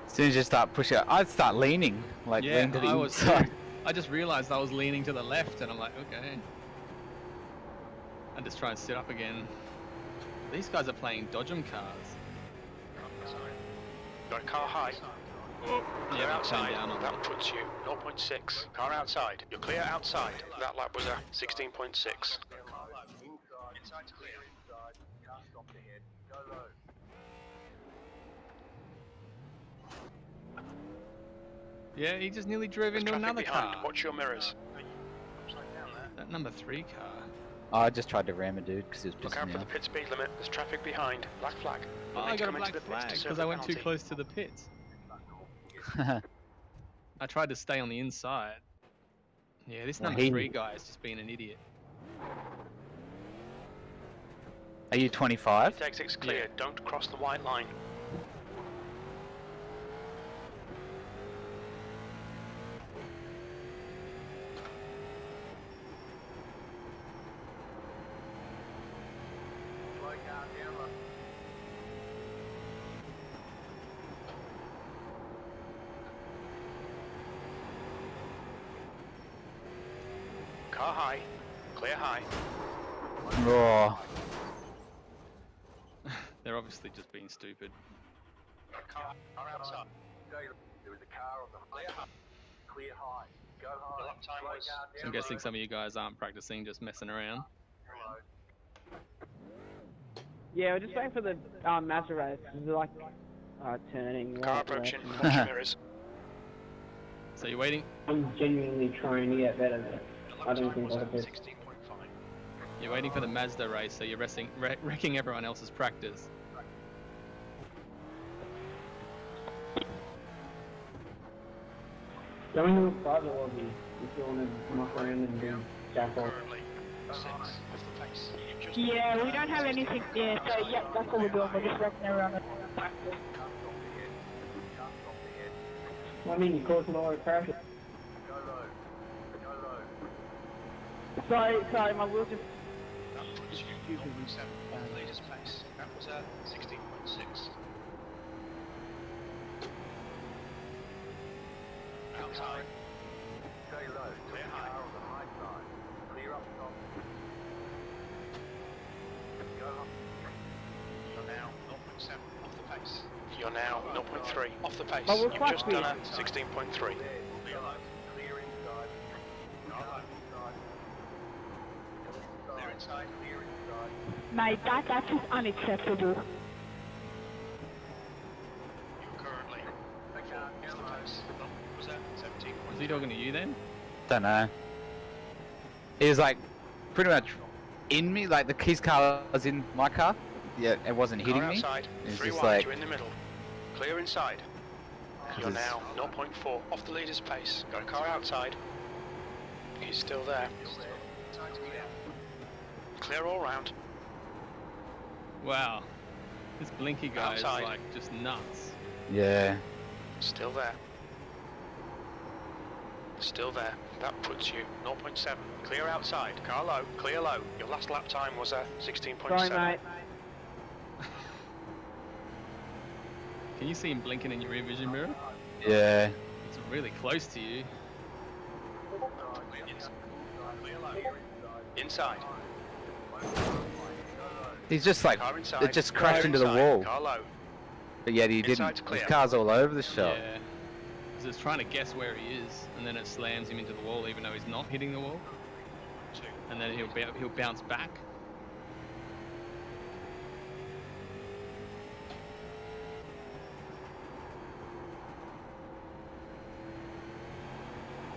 Speaker 1: As soon as you start pushing, I'd start leaning, like
Speaker 2: Yeah,
Speaker 1: lean to the
Speaker 2: I was
Speaker 1: inside.
Speaker 2: too. I just realised I was leaning to the left, and I'm like, okay. I just try and sit up again. These guys are playing Dodgem cars.
Speaker 4: Got a car high. Clear
Speaker 2: Yeah, they
Speaker 4: outside.
Speaker 2: turned down on
Speaker 4: That
Speaker 2: that.
Speaker 4: puts you 0.6. Car outside. You're clear outside. That lap was a 16.6.
Speaker 2: Yeah, he just nearly drove
Speaker 4: There's
Speaker 2: into
Speaker 4: traffic
Speaker 2: another
Speaker 4: behind.
Speaker 2: car.
Speaker 4: Watch your mirrors.
Speaker 2: That number 3 car.
Speaker 1: I just tried to ram a dude because he was
Speaker 4: Look
Speaker 1: pissing
Speaker 4: out
Speaker 1: me
Speaker 4: for the
Speaker 1: off.
Speaker 4: pit speed limit. There's traffic behind. Black flag.
Speaker 2: Oh,
Speaker 4: You'll
Speaker 2: I
Speaker 4: need to
Speaker 2: got a
Speaker 4: come into
Speaker 2: black
Speaker 4: the pits
Speaker 2: flag
Speaker 4: to serve
Speaker 2: because
Speaker 4: the
Speaker 2: I went too
Speaker 4: penalty.
Speaker 2: close to the pits. I tried to stay on the inside. Yeah, this
Speaker 1: Well,
Speaker 2: number
Speaker 1: he-
Speaker 2: 3 guy is just being an idiot.
Speaker 1: Are you 25?
Speaker 4: Pit exit's clear. Don't cross the white line. Car high. Clear high.
Speaker 1: Oh,
Speaker 2: They're obviously just being stupid.
Speaker 4: Car outside. There is a car on the clear high. Go high. The lap time was
Speaker 2: So I'm guessing some of you guys aren't practicing, just messing around.
Speaker 5: Yeah, we're just waiting for the Mazda race. It's like turning.
Speaker 4: car
Speaker 5: right,
Speaker 4: approaching.
Speaker 5: left,
Speaker 4: Watch your mirrors.
Speaker 2: So you're waiting.
Speaker 6: I'm genuinely trying to get better, but I don't think I'll do.
Speaker 4: 16.5.
Speaker 2: You're waiting for the Mazda race, so you're wrecking everyone else's practice.
Speaker 6: Go into a private lobby if you want to muck around and do jack off.
Speaker 4: Currently 6 off the pace. You've just
Speaker 5: Yeah, we don't have anything there, so yeah, that's what we're doing. We're just wrecking around the practice.
Speaker 6: I mean, you caused a lot of crashes.
Speaker 5: Sorry, my wheel just...
Speaker 4: That puts you 0.7 off the leader's pace. That was 16.6. Outside. Clear high. You're now 0.7 off the pace. You're now 0.3 off the pace.
Speaker 5: But we're
Speaker 4: You've just
Speaker 5: quite
Speaker 4: done a 16.3.
Speaker 7: Mate, that's just unacceptable.
Speaker 4: You're currently 4 off the pace. Was that 17?
Speaker 2: Was he talking to you then?
Speaker 1: Don't know. He was like pretty much in me, like his car was in my car. Yeah, it wasn't hitting me.
Speaker 4: Outside.
Speaker 1: It's
Speaker 4: 3
Speaker 1: just
Speaker 4: wide,
Speaker 1: like
Speaker 4: you're in the middle. Clear inside. You're
Speaker 1: it's-
Speaker 4: now 0.4 off the leader's pace. Got a car outside. He's still there. Clear all round.
Speaker 2: Wow. This blinky guy
Speaker 4: Outside.
Speaker 2: is like just nuts.
Speaker 1: yeah.
Speaker 4: Still there. Still there. That puts you 0.7. Clear outside. Car low. Clear low. Your last lap time was 16.7.
Speaker 5: Sorry, mate.
Speaker 2: Can you see him blinking in your rear vision mirror?
Speaker 1: Yeah.
Speaker 2: It's really close to you.
Speaker 4: Clear low. Inside.
Speaker 1: He's just like
Speaker 4: Car inside.
Speaker 1: it just crashed
Speaker 4: Car
Speaker 1: into the
Speaker 4: inside.
Speaker 1: wall.
Speaker 4: Car low.
Speaker 1: But yet he
Speaker 4: Inside's
Speaker 1: didn't.
Speaker 4: clear.
Speaker 1: His car's all over the shop.
Speaker 2: Yeah. Because it's trying to guess where he is, and then it slams him into the wall, even though he's not hitting the wall.
Speaker 4: 2.
Speaker 2: And then he'll bounce back.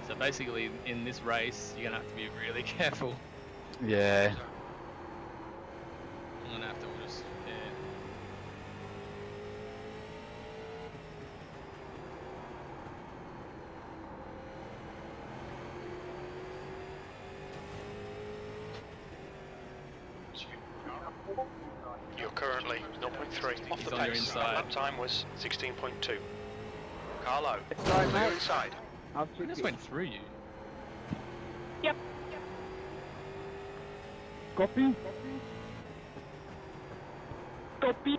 Speaker 2: So basically, in this race, you're gonna have to be really careful.
Speaker 1: Yeah.
Speaker 2: I'm gonna have to just, yeah.
Speaker 4: You're currently 0.3 off
Speaker 2: He's
Speaker 4: the
Speaker 2: on your
Speaker 4: pace.
Speaker 2: inside.
Speaker 4: Lap time was 16.2. Car low.
Speaker 5: Sorry,
Speaker 4: Clear
Speaker 5: mate.
Speaker 4: inside.
Speaker 5: I'll
Speaker 2: He just went through you.
Speaker 7: Yep.
Speaker 5: Copy.
Speaker 7: Copy.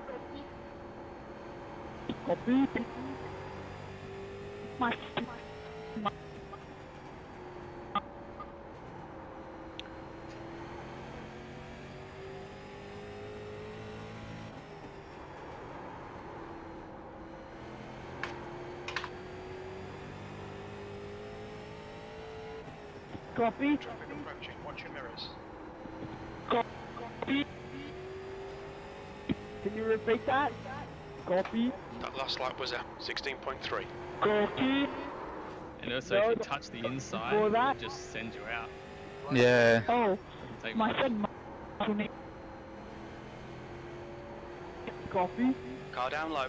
Speaker 5: Copy.
Speaker 7: My.
Speaker 5: Copy.
Speaker 4: Traffic approaching. Watch your mirrors.
Speaker 7: Copy.
Speaker 5: Can you repeat that? Copy.
Speaker 4: That last lap was 16.3.
Speaker 7: Copy.
Speaker 2: And also,
Speaker 5: No,
Speaker 2: if you touch the inside,
Speaker 5: before
Speaker 2: it'll
Speaker 5: that-
Speaker 2: just send you out.
Speaker 1: Yeah.
Speaker 7: Oh,
Speaker 2: Doesn't take
Speaker 7: my
Speaker 2: much.
Speaker 7: son.
Speaker 5: Copy.
Speaker 4: Car down low.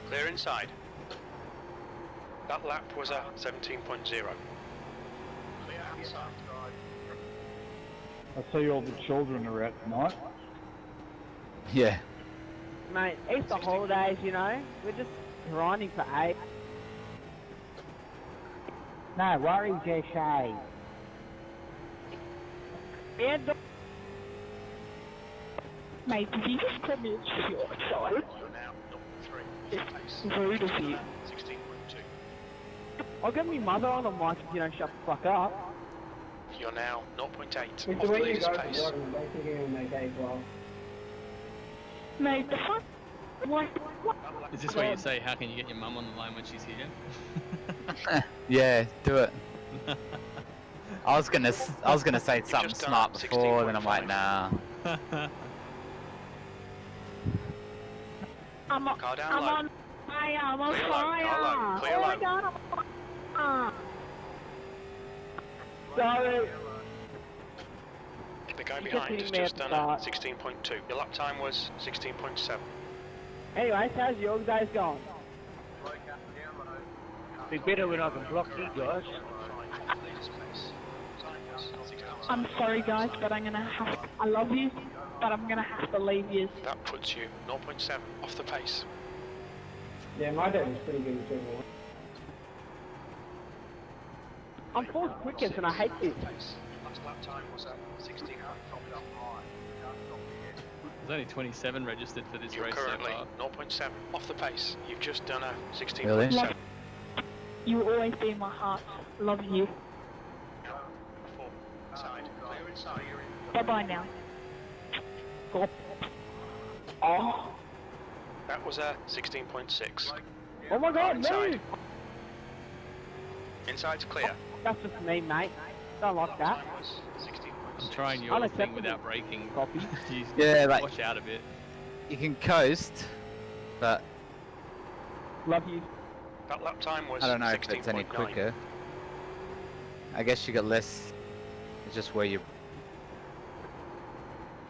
Speaker 4: Clear inside. That lap was 17.0. Clear outside.
Speaker 8: I see all the children are out tonight.
Speaker 1: Yeah.
Speaker 5: Mate, Easter holidays, you know, we're just grinding for 8.
Speaker 8: No worries, Jay.
Speaker 5: And
Speaker 7: Mate, did you just call me a short child?
Speaker 4: You're now 0.3 off the pace.
Speaker 7: Rude of you.
Speaker 4: 16.2.
Speaker 5: I'll get me mother on the mic if you don't shut the fuck up.
Speaker 4: You're now 0.8
Speaker 6: It's
Speaker 4: off
Speaker 6: the
Speaker 4: the
Speaker 6: way you
Speaker 4: leader's
Speaker 6: go
Speaker 4: pace.
Speaker 6: for water, don't think you're gonna make it well.
Speaker 7: Mate, the fuck? What?
Speaker 2: Is this where you say, how can you get your mum on the line when she's here?
Speaker 1: Yeah. Do it. I was gonna say something
Speaker 4: just done
Speaker 1: smart before, then I'm like,
Speaker 4: 16.5.
Speaker 1: nah.
Speaker 7: I'm on.
Speaker 4: Car down
Speaker 7: I'm
Speaker 4: low.
Speaker 7: on fire. I'm on
Speaker 4: Clear low,
Speaker 7: fire.
Speaker 4: car low, clear
Speaker 7: Oh my
Speaker 4: low.
Speaker 7: god, I'm on fire.
Speaker 5: Sorry.
Speaker 4: The guy
Speaker 5: You
Speaker 4: behind
Speaker 5: just
Speaker 4: has
Speaker 5: didn't
Speaker 4: just
Speaker 5: make
Speaker 4: done
Speaker 5: the
Speaker 4: a 16.2. Your lap time was 16.7.
Speaker 5: Anyways, how's your guys going?
Speaker 8: Be better when I can block you guys.
Speaker 7: I'm sorry, guys, but I'm gonna have. I love you, but I'm gonna have to leave you.
Speaker 4: That puts you 0.7 off the pace.
Speaker 6: Yeah, my dad was pretty good too.
Speaker 5: I'm fourth quickest and I hate this.
Speaker 4: Last lap time was at 16.
Speaker 2: There's only 27 registered for this
Speaker 4: You're
Speaker 2: race so
Speaker 4: currently
Speaker 2: far.
Speaker 4: 0.7 off the pace. You've just done a 16.7.
Speaker 1: Really?
Speaker 7: You will always be in my heart. Love you.
Speaker 4: Inside. Clear inside.
Speaker 7: Bye bye now.
Speaker 5: Oh,
Speaker 4: That was a 16.6.
Speaker 5: oh my god,
Speaker 4: Inside.
Speaker 5: move!
Speaker 4: Inside's clear.
Speaker 5: That's just me, mate. Don't like that.
Speaker 4: Time was 16.6.
Speaker 2: I'm trying your thing
Speaker 5: Unacceptable.
Speaker 2: without braking.
Speaker 5: Copy.
Speaker 2: Jeez,
Speaker 1: Yeah, like
Speaker 2: watch out a bit.
Speaker 1: you can coast, but
Speaker 5: Love you.
Speaker 4: That lap time was
Speaker 1: I don't know if it's any
Speaker 4: 16.9.
Speaker 1: quicker. I guess you got less. It's just where you.
Speaker 4: Off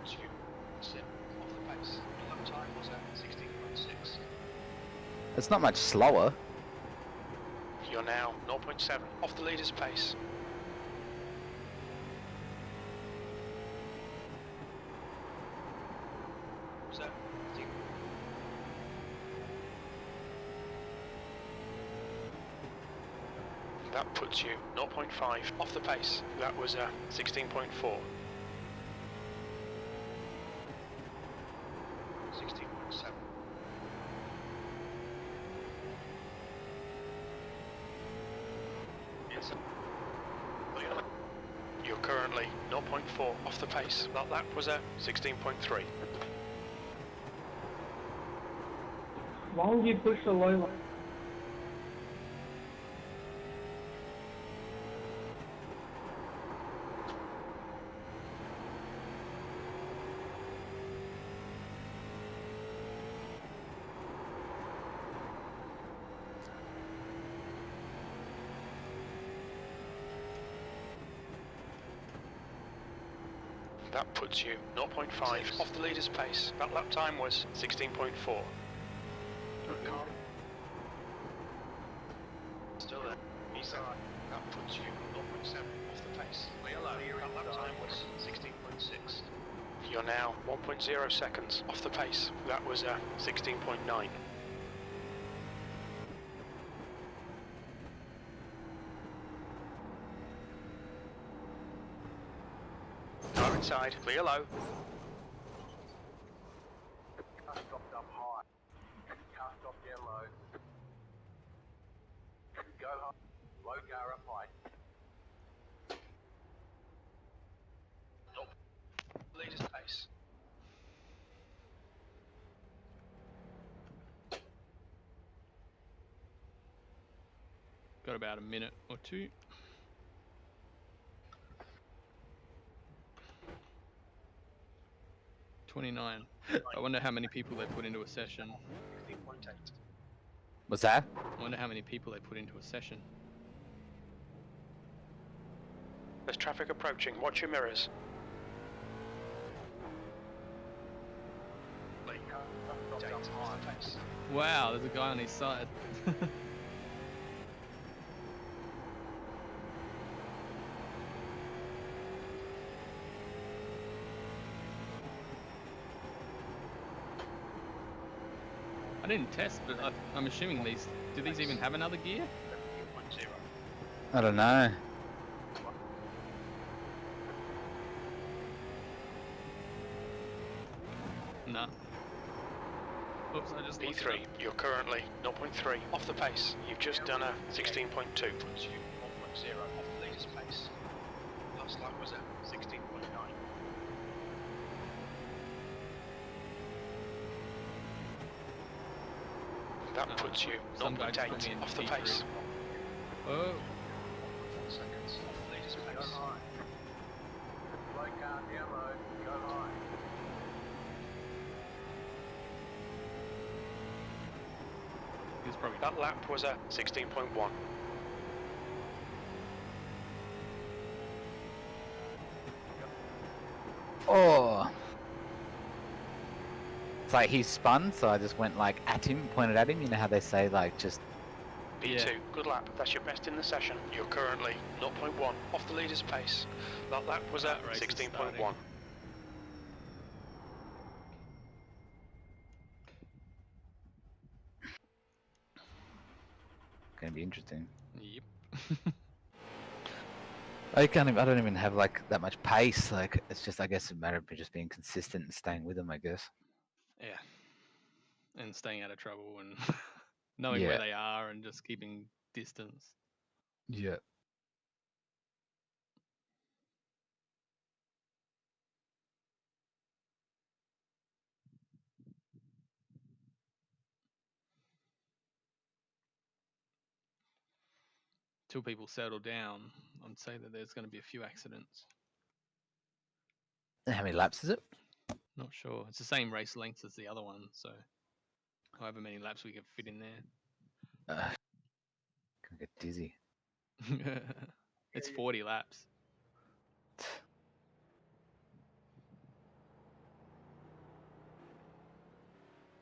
Speaker 4: the pace. Your lap time was at 16.6.
Speaker 1: It's not much slower.
Speaker 4: You're now 0.7 off the leader's pace. That puts you 0.5 off the pace. That was a 16.4. 16.7. You're currently 0.4 off the pace. That lap was a 16.3.
Speaker 6: Why would you push so low?
Speaker 4: That puts you 0.5 off the leader's pace. That lap time was 16.4. Still there. That puts you 0.7 off the pace. That lap time was 16.6. You're now 1.0 seconds off the pace. That was 16.9. Car inside, clear low. Leader's pace.
Speaker 2: Got about a minute or two. $29. I wonder how many people they put into a session.
Speaker 4: 16.8.
Speaker 1: What's that?
Speaker 2: I wonder how many people they put into a session.
Speaker 4: There's traffic approaching. Watch your mirrors.
Speaker 2: Wow, there's a guy on his side. I didn't test, but I'm assuming these. Do these even have another gear?
Speaker 1: I don't know.
Speaker 2: Nah. Oops, I just looked it
Speaker 4: P3,
Speaker 2: up.
Speaker 4: you're currently 0.3 off the pace. You've just done a 16.2. Puts you 1.0 off the leader's pace. Last lap was at 16.9. That puts you
Speaker 2: Some guy just put me
Speaker 4: 0.8
Speaker 2: in
Speaker 4: off the
Speaker 2: P3.
Speaker 4: pace.
Speaker 2: Oh,
Speaker 4: 4 seconds off the leader's pace.
Speaker 2: he's probably
Speaker 4: That lap was a 16.1.
Speaker 1: Oh. It's like he spun, so I just went like at him, pointed at him. You know how they say like just.
Speaker 4: P2,
Speaker 2: Yeah.
Speaker 4: good lap. That's your best in the session. You're currently 0.1 off the leader's pace. That lap was at
Speaker 2: That race is
Speaker 4: 16.1.
Speaker 2: starting.
Speaker 1: Gonna be interesting.
Speaker 2: Yep.
Speaker 1: I don't even have like that much pace. Like it's just, I guess, a matter of just being consistent and staying with them. I guess.
Speaker 2: Yeah. And staying out of trouble and knowing where
Speaker 1: Yeah.
Speaker 2: they are and just keeping distance.
Speaker 1: Yeah.
Speaker 2: Till people settle down, I'd say that there's going to be a few accidents.
Speaker 1: And how many laps is it?
Speaker 2: Not sure. It's the same race length as the other one, so however many laps we can fit in there.
Speaker 1: Gonna get dizzy.
Speaker 2: It's 40 laps.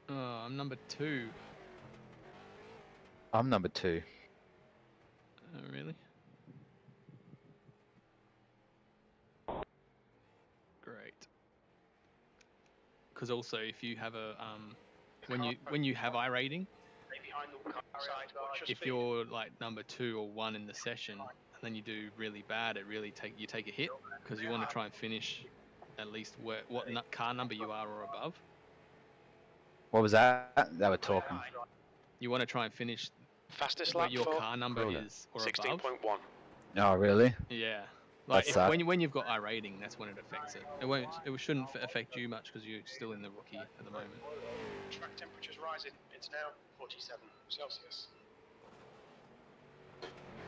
Speaker 2: Oh, I'm number 2.
Speaker 1: I'm number 2.
Speaker 2: Oh, really? Great. Because also, if you have a when you have iRating, if you're like number 2 or 1 in the session, and then you do really bad, you take a hit because you want to try and finish at least what car number you are or above.
Speaker 1: What was that? They were talking.
Speaker 2: You want to try and finish
Speaker 4: Fastest
Speaker 2: what
Speaker 4: lap
Speaker 2: your
Speaker 4: for
Speaker 2: car number
Speaker 3: Corona.
Speaker 2: is or above.
Speaker 4: 16.1.
Speaker 1: Oh, really?
Speaker 2: Yeah. Like
Speaker 1: sucks.
Speaker 2: when you've got iRating, that's when it affects it. It shouldn't affect you much because you're still in the rookie at the moment.
Speaker 4: Track temperature's rising. It's now 47 Celsius.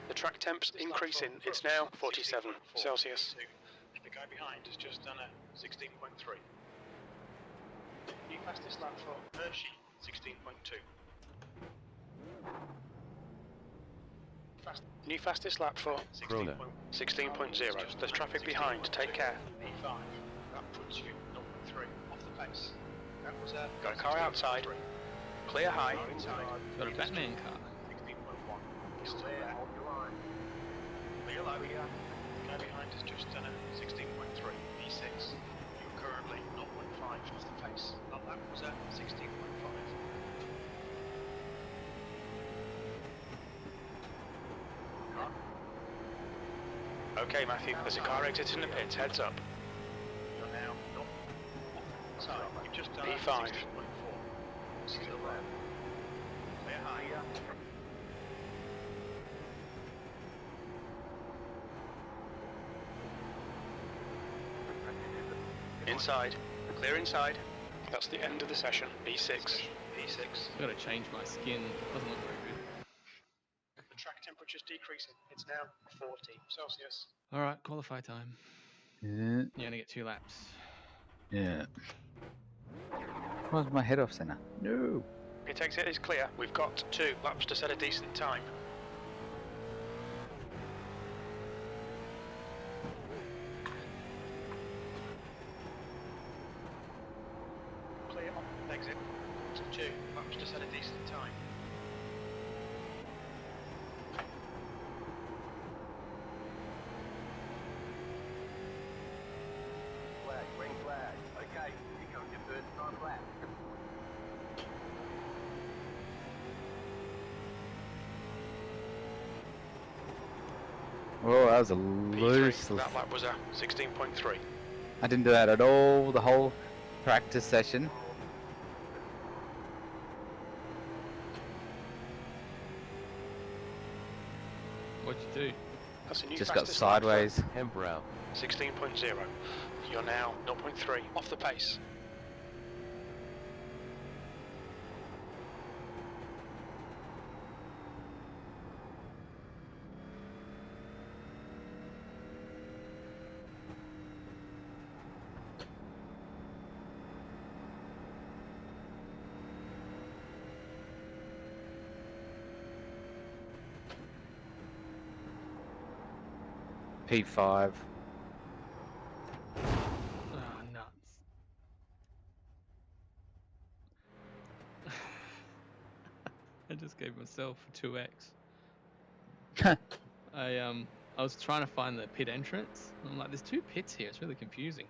Speaker 4: The track temp's increasing. It's now 47 Celsius. The guy behind has just done a 16.3. New fastest lap for Hershey, 16.2. New fastest lap for
Speaker 3: Corona.
Speaker 4: 16.0. There's traffic behind. Take care. P5. That puts you 0.3 off the pace. That was got a car outside. Clear high.
Speaker 2: Got a Batman car.
Speaker 4: 16.1. Still there. Clear low. The guy behind has just done a 16.3. P6. You're currently 0.5 off the pace. That was 16.5. Okay, Matthew, there's a car exiting the pits, heads up. You're now not sorry, you've just done P5. Still there. Clear high. Inside. Clear inside. That's the end of the session. P6. P6.
Speaker 2: I've got to change my skin. Doesn't look very good.
Speaker 4: The track temperature's decreasing. It's now 40 Celsius.
Speaker 2: All right, qualify time.
Speaker 1: Yeah.
Speaker 2: You only get 2 laps.
Speaker 1: Yeah. Why's my head off center? No.
Speaker 4: Pit exit is clear. We've got 2 laps to set a decent time. Clear on exit. 2 laps to set a decent time.
Speaker 9: Green flag. Okay, here comes your first time lap.
Speaker 1: Oh, that was a
Speaker 4: P3.
Speaker 1: loose.
Speaker 4: That lap was a 16.3.
Speaker 1: I didn't do that at all. The whole practice session.
Speaker 2: What'd you do?
Speaker 4: That's a new
Speaker 1: Just got
Speaker 4: fastest lap for
Speaker 1: sideways.
Speaker 3: Hembrow.
Speaker 4: 16.0. You're now 0.3 off the pace.
Speaker 1: P5.
Speaker 2: Ah, nuts. I just gave myself a 2x. I was trying to find the pit entrance. I'm like, there's 2 pits here. It's really confusing.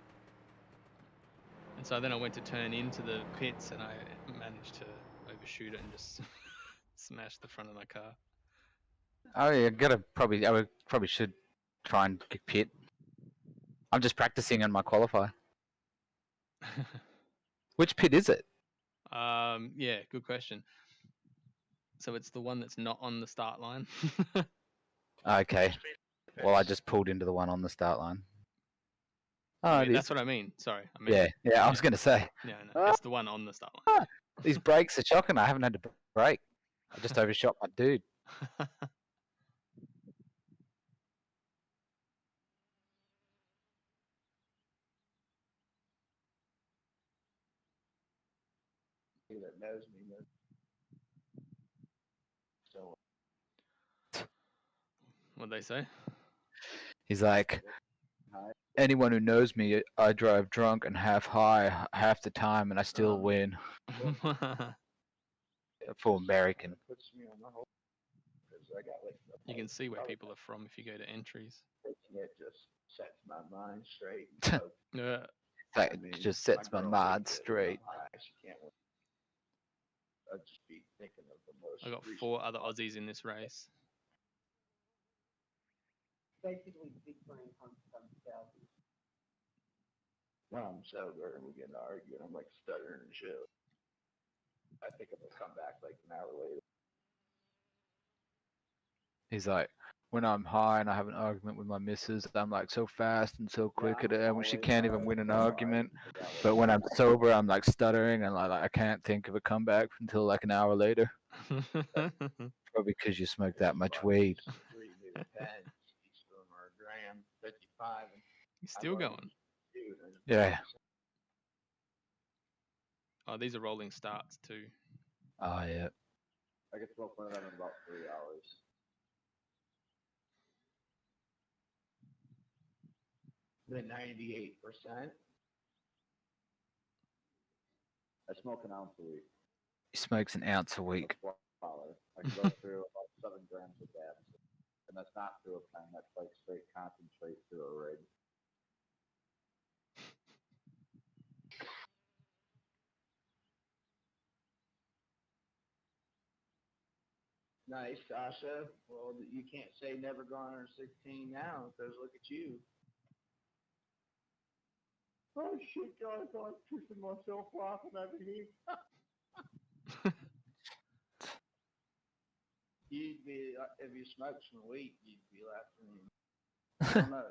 Speaker 2: And so then I went to turn into the pits, and I managed to overshoot it and just smash the front of my car.
Speaker 1: Oh, yeah, I probably should try and pit. I'm just practicing on my qualifier. Which pit is it?
Speaker 2: Yeah, good question. So it's the one that's not on the start line.
Speaker 1: Okay. Well, I just pulled into the one on the start line. Oh,
Speaker 2: I
Speaker 1: it
Speaker 2: mean,
Speaker 1: is.
Speaker 2: that's what I mean. Sorry, I mean.
Speaker 1: Yeah. I was gonna say.
Speaker 2: No,
Speaker 1: Ah.
Speaker 2: it's the one on the start line.
Speaker 1: These brakes are shocking. I haven't had to brake. I just overshot my dude.
Speaker 8: That knows me knows. So
Speaker 2: What'd they say?
Speaker 1: He's like, anyone who knows me, I drive drunk and half high half the time, and I still win. Full American.
Speaker 8: puts me on the whole because I got like
Speaker 2: You can see where people are from if you go to entries.
Speaker 8: it just sets my mind straight.
Speaker 2: Yeah.
Speaker 1: That just sets my mind straight.
Speaker 8: She can't win. I'd just be thinking of the most.
Speaker 2: I got 4 other Aussies in this race.
Speaker 6: Basically, big brain comes from Southeast.
Speaker 8: When I'm sober and we get to arguing, I'm like stuttering and shit. I think I'm gonna come back like an hour later.
Speaker 1: He's like, when I'm high and I have an argument with my missus, I'm like so fast and so quick at it, and she can't even win an argument. But when I'm sober, I'm like stuttering and like I can't think of a comeback until like an hour later. Probably because you smoke that much weed.
Speaker 8: 3, maybe 10, each of them are a gram, 55. And
Speaker 2: He's still going.
Speaker 1: Yeah.
Speaker 2: Oh, these are rolling starts too.
Speaker 1: Oh yeah.
Speaker 8: I get smoke one of them in about 3 hours. The 98%. I smoke an ounce a week.
Speaker 1: He smokes an ounce a week.
Speaker 8: I can go through about 7 grams of that. And that's not through a pen, that's like straight concentrate through a rig. Nice, Sasha. Well, you can't say never gone under 16 now, because look at you. Oh shit, guys, I'm pissing myself off and everything. You'd be, if you smoked some weed, you'd be laughing. I don't know,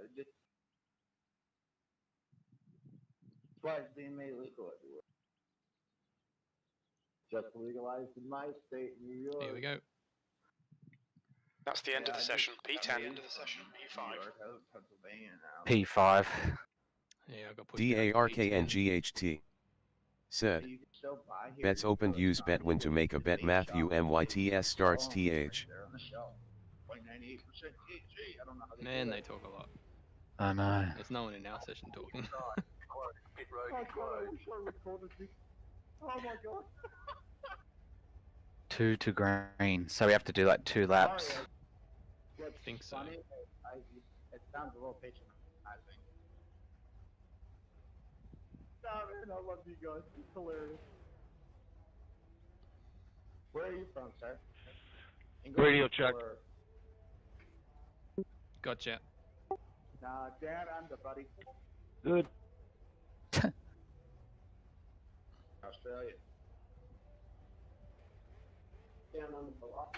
Speaker 8: why it's being made legal everywhere. Just legalized in my state, New York.
Speaker 2: Here we go.
Speaker 4: That's the end of the session. P10. End of the session. P5.
Speaker 8: Pennsylvania now.
Speaker 1: P5.
Speaker 2: Yeah, I got pushed down to
Speaker 3: DARKNGHT said,
Speaker 8: You can still buy here.
Speaker 3: bets opened use Betwin to make a bet Matthew MYTS starts TH.
Speaker 8: They're on the shelf. 98% THC. I don't know how
Speaker 2: Man, they talk a lot.
Speaker 1: I know.
Speaker 2: There's no one in our session talking.
Speaker 9: Pit road is closed.
Speaker 8: Oh my god.
Speaker 1: 2 to green. So we have to do like 2 laps.
Speaker 2: I think so.
Speaker 8: It sounds a little patronizing. Nah, man, I love you guys. It's hilarious. Where are you from, sir?
Speaker 10: Radio check.
Speaker 2: Gotcha.
Speaker 8: Nah, Dad, I'm the buddy.
Speaker 10: Good.
Speaker 8: Australia.
Speaker 6: Down on the block.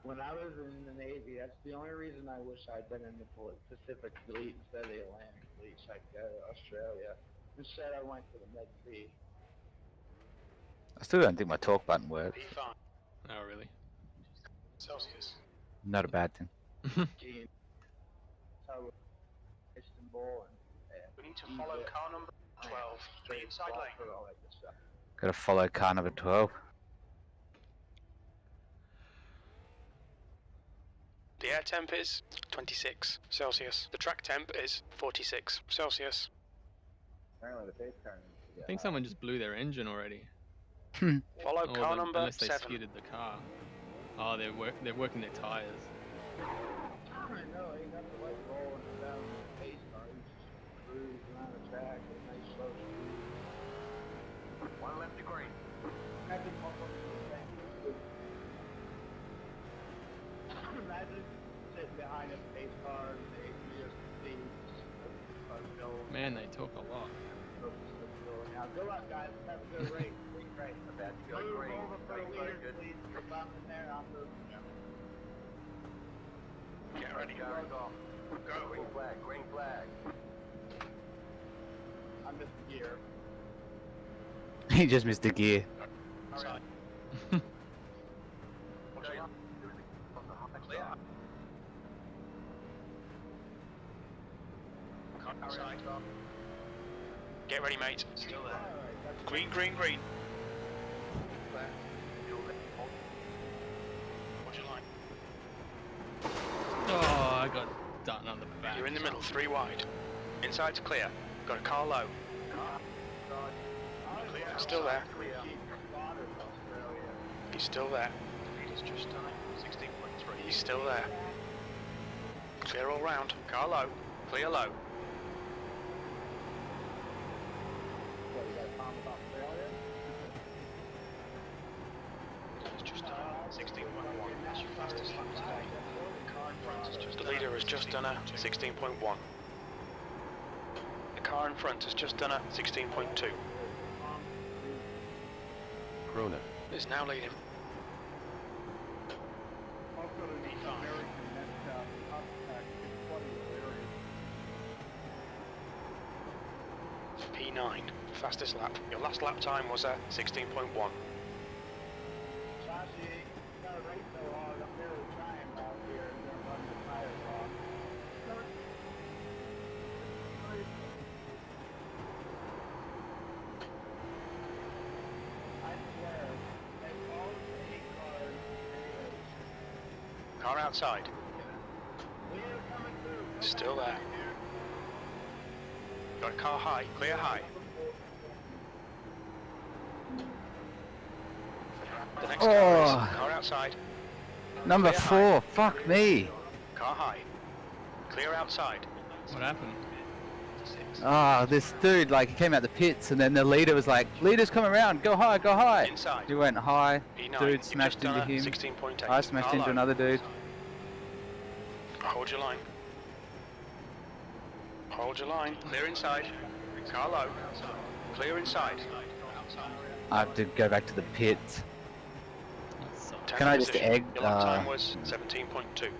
Speaker 8: When I was in the Navy, that's the only reason I wish I'd been in the Pacific Fleet instead of the Atlantic Fleet, so I could go to Australia. Instead, I went to the Med Sea.
Speaker 1: I still don't think my talk button works.
Speaker 4: P5.
Speaker 2: Oh, really?
Speaker 4: Celsius.
Speaker 1: Not a bad thing.
Speaker 8: Istanbul
Speaker 4: We need to follow car number 12. The inside lane.
Speaker 8: all that good stuff.
Speaker 1: Gotta follow car number 12.
Speaker 4: The air temp is 26 Celsius. The track temp is 46 Celsius.
Speaker 8: Apparently the face car
Speaker 2: I think someone just blew their engine already.
Speaker 4: Follow
Speaker 2: Or
Speaker 4: car number
Speaker 2: unless they
Speaker 4: 7.
Speaker 2: skidded the car. Oh, they're working their tires.
Speaker 8: I know, ain't got the light rolling down the face car. He's just cruising around the track with a nice slow speed.
Speaker 9: 1 left to green.
Speaker 8: Imagine sitting behind a pace car and they just see
Speaker 2: Man, they talk a lot.
Speaker 8: Now, good luck, guys. Have a good race. Great race.
Speaker 9: About to go
Speaker 8: Move
Speaker 9: green.
Speaker 8: over for the
Speaker 9: Green
Speaker 8: leaders,
Speaker 9: flag, good.
Speaker 8: please. If I'm in there, I'm moving them.
Speaker 9: Get ready, guys. Off.
Speaker 8: Go.
Speaker 9: Green flag, green flag.
Speaker 8: I missed the gear.
Speaker 1: He just missed a gear.
Speaker 8: Outside.
Speaker 4: Outside. Get ready, mate. Still there. Green, green, green. What's your line?
Speaker 2: Oh, I got done on the back.
Speaker 4: You're in the middle, 3 wide. Inside's clear. Got a car low. Clear. Still there. He's still there. He's just done it. 16.3. He's still there. Clear all round. Car low. Clear low. He's just done it. 16.1. That's your fastest lap today. The leader has just done a 16.1. The car in front has just done a 16.2.
Speaker 3: Krona.
Speaker 4: Is now leading. P9, fastest lap. Your last lap time was a 16.1. Car outside. Still there. Got a car high, clear high. The next car is car outside.
Speaker 1: Number
Speaker 4: Clear
Speaker 1: 4,
Speaker 4: high.
Speaker 1: fuck me.
Speaker 4: Car high. Clear outside.
Speaker 2: What happened?
Speaker 1: Ah, this dude, like, he came out the pits and then the leader was like, leader's coming around, go high, go high.
Speaker 4: Inside.
Speaker 1: He went high,
Speaker 4: P9.
Speaker 1: dude
Speaker 4: You've
Speaker 1: smashed
Speaker 4: just done
Speaker 1: into
Speaker 4: a
Speaker 1: him.
Speaker 4: 16.8.
Speaker 1: I smashed
Speaker 4: Car
Speaker 1: into
Speaker 4: low.
Speaker 1: another dude.
Speaker 4: Hold your line. Hold your line. Clear inside. Car low. Clear inside.
Speaker 1: I have to go back to the pits.
Speaker 2: That sucked.
Speaker 1: Can I just
Speaker 4: Position.
Speaker 1: egg,
Speaker 4: Your lap time was 17.2.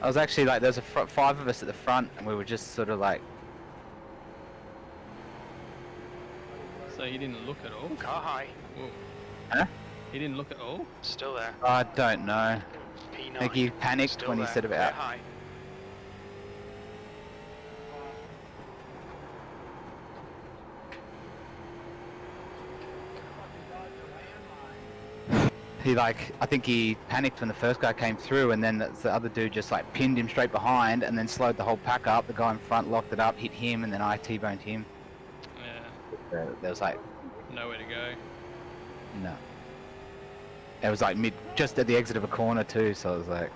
Speaker 1: I was actually like, there's 5 of us at the front and we were just sort of like,
Speaker 2: So he didn't look at all?
Speaker 4: Car high.
Speaker 2: Whoa.
Speaker 1: Huh?
Speaker 2: He didn't look at all?
Speaker 4: Still there.
Speaker 1: I don't know.
Speaker 4: P9.
Speaker 1: I think he panicked
Speaker 4: Still
Speaker 1: when he
Speaker 4: there.
Speaker 1: said
Speaker 4: Clear
Speaker 1: about.
Speaker 4: high.
Speaker 1: He like, I think he panicked when the first guy came through and then the other dude just like pinned him straight behind and then slowed the whole pack up. The guy in front locked it up, hit him and then I T-boned him.
Speaker 2: Yeah.
Speaker 1: There was like,
Speaker 2: Nowhere to go.
Speaker 1: no. It was like just at the exit of a corner too, so I was like,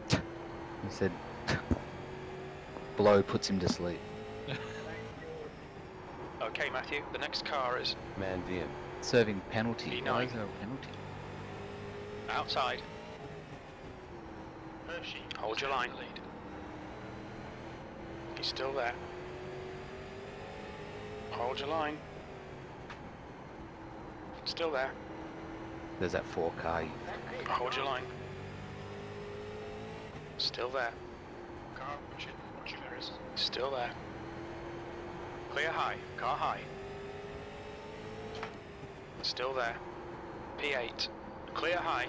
Speaker 1: he said, blow puts him to sleep.
Speaker 4: Okay, Matthew. The next car is
Speaker 3: Mandian.
Speaker 1: Serving penalty.
Speaker 4: P9.
Speaker 1: Why is there a penalty?
Speaker 4: outside. Hold your line. He's still there. Hold your line. Still there.
Speaker 1: There's that 4 car.
Speaker 4: Hold your line. Still there. Still there. Clear high. Car high. Still there. P8. Clear high.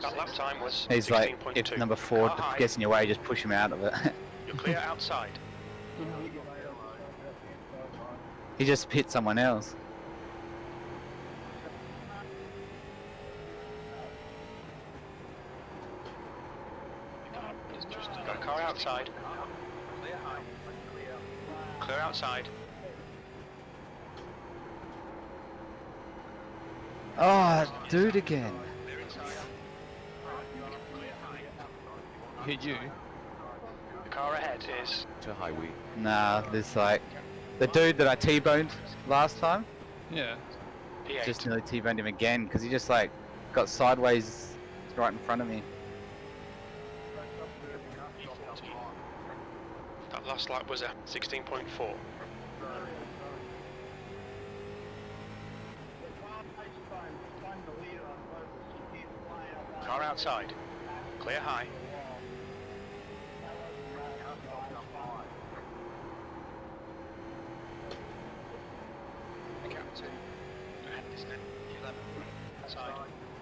Speaker 4: That lap time was
Speaker 1: He's like, if
Speaker 4: 16.2.
Speaker 1: number 4
Speaker 4: Car high.
Speaker 1: gets in your way, just push him out of it.
Speaker 4: You're clear outside.
Speaker 1: He just hit someone else.
Speaker 4: Got a car outside. Clear outside.
Speaker 1: Oh, dude again.
Speaker 2: Hit you.
Speaker 4: The car ahead is
Speaker 3: To highway.
Speaker 1: Nah, there's like the dude that I T-boned last time.
Speaker 2: Yeah.
Speaker 4: P8.
Speaker 1: Just nearly T-boned him again because he just like got sideways right in front of me.
Speaker 4: That last lap was a 16.4. Car outside. Clear high.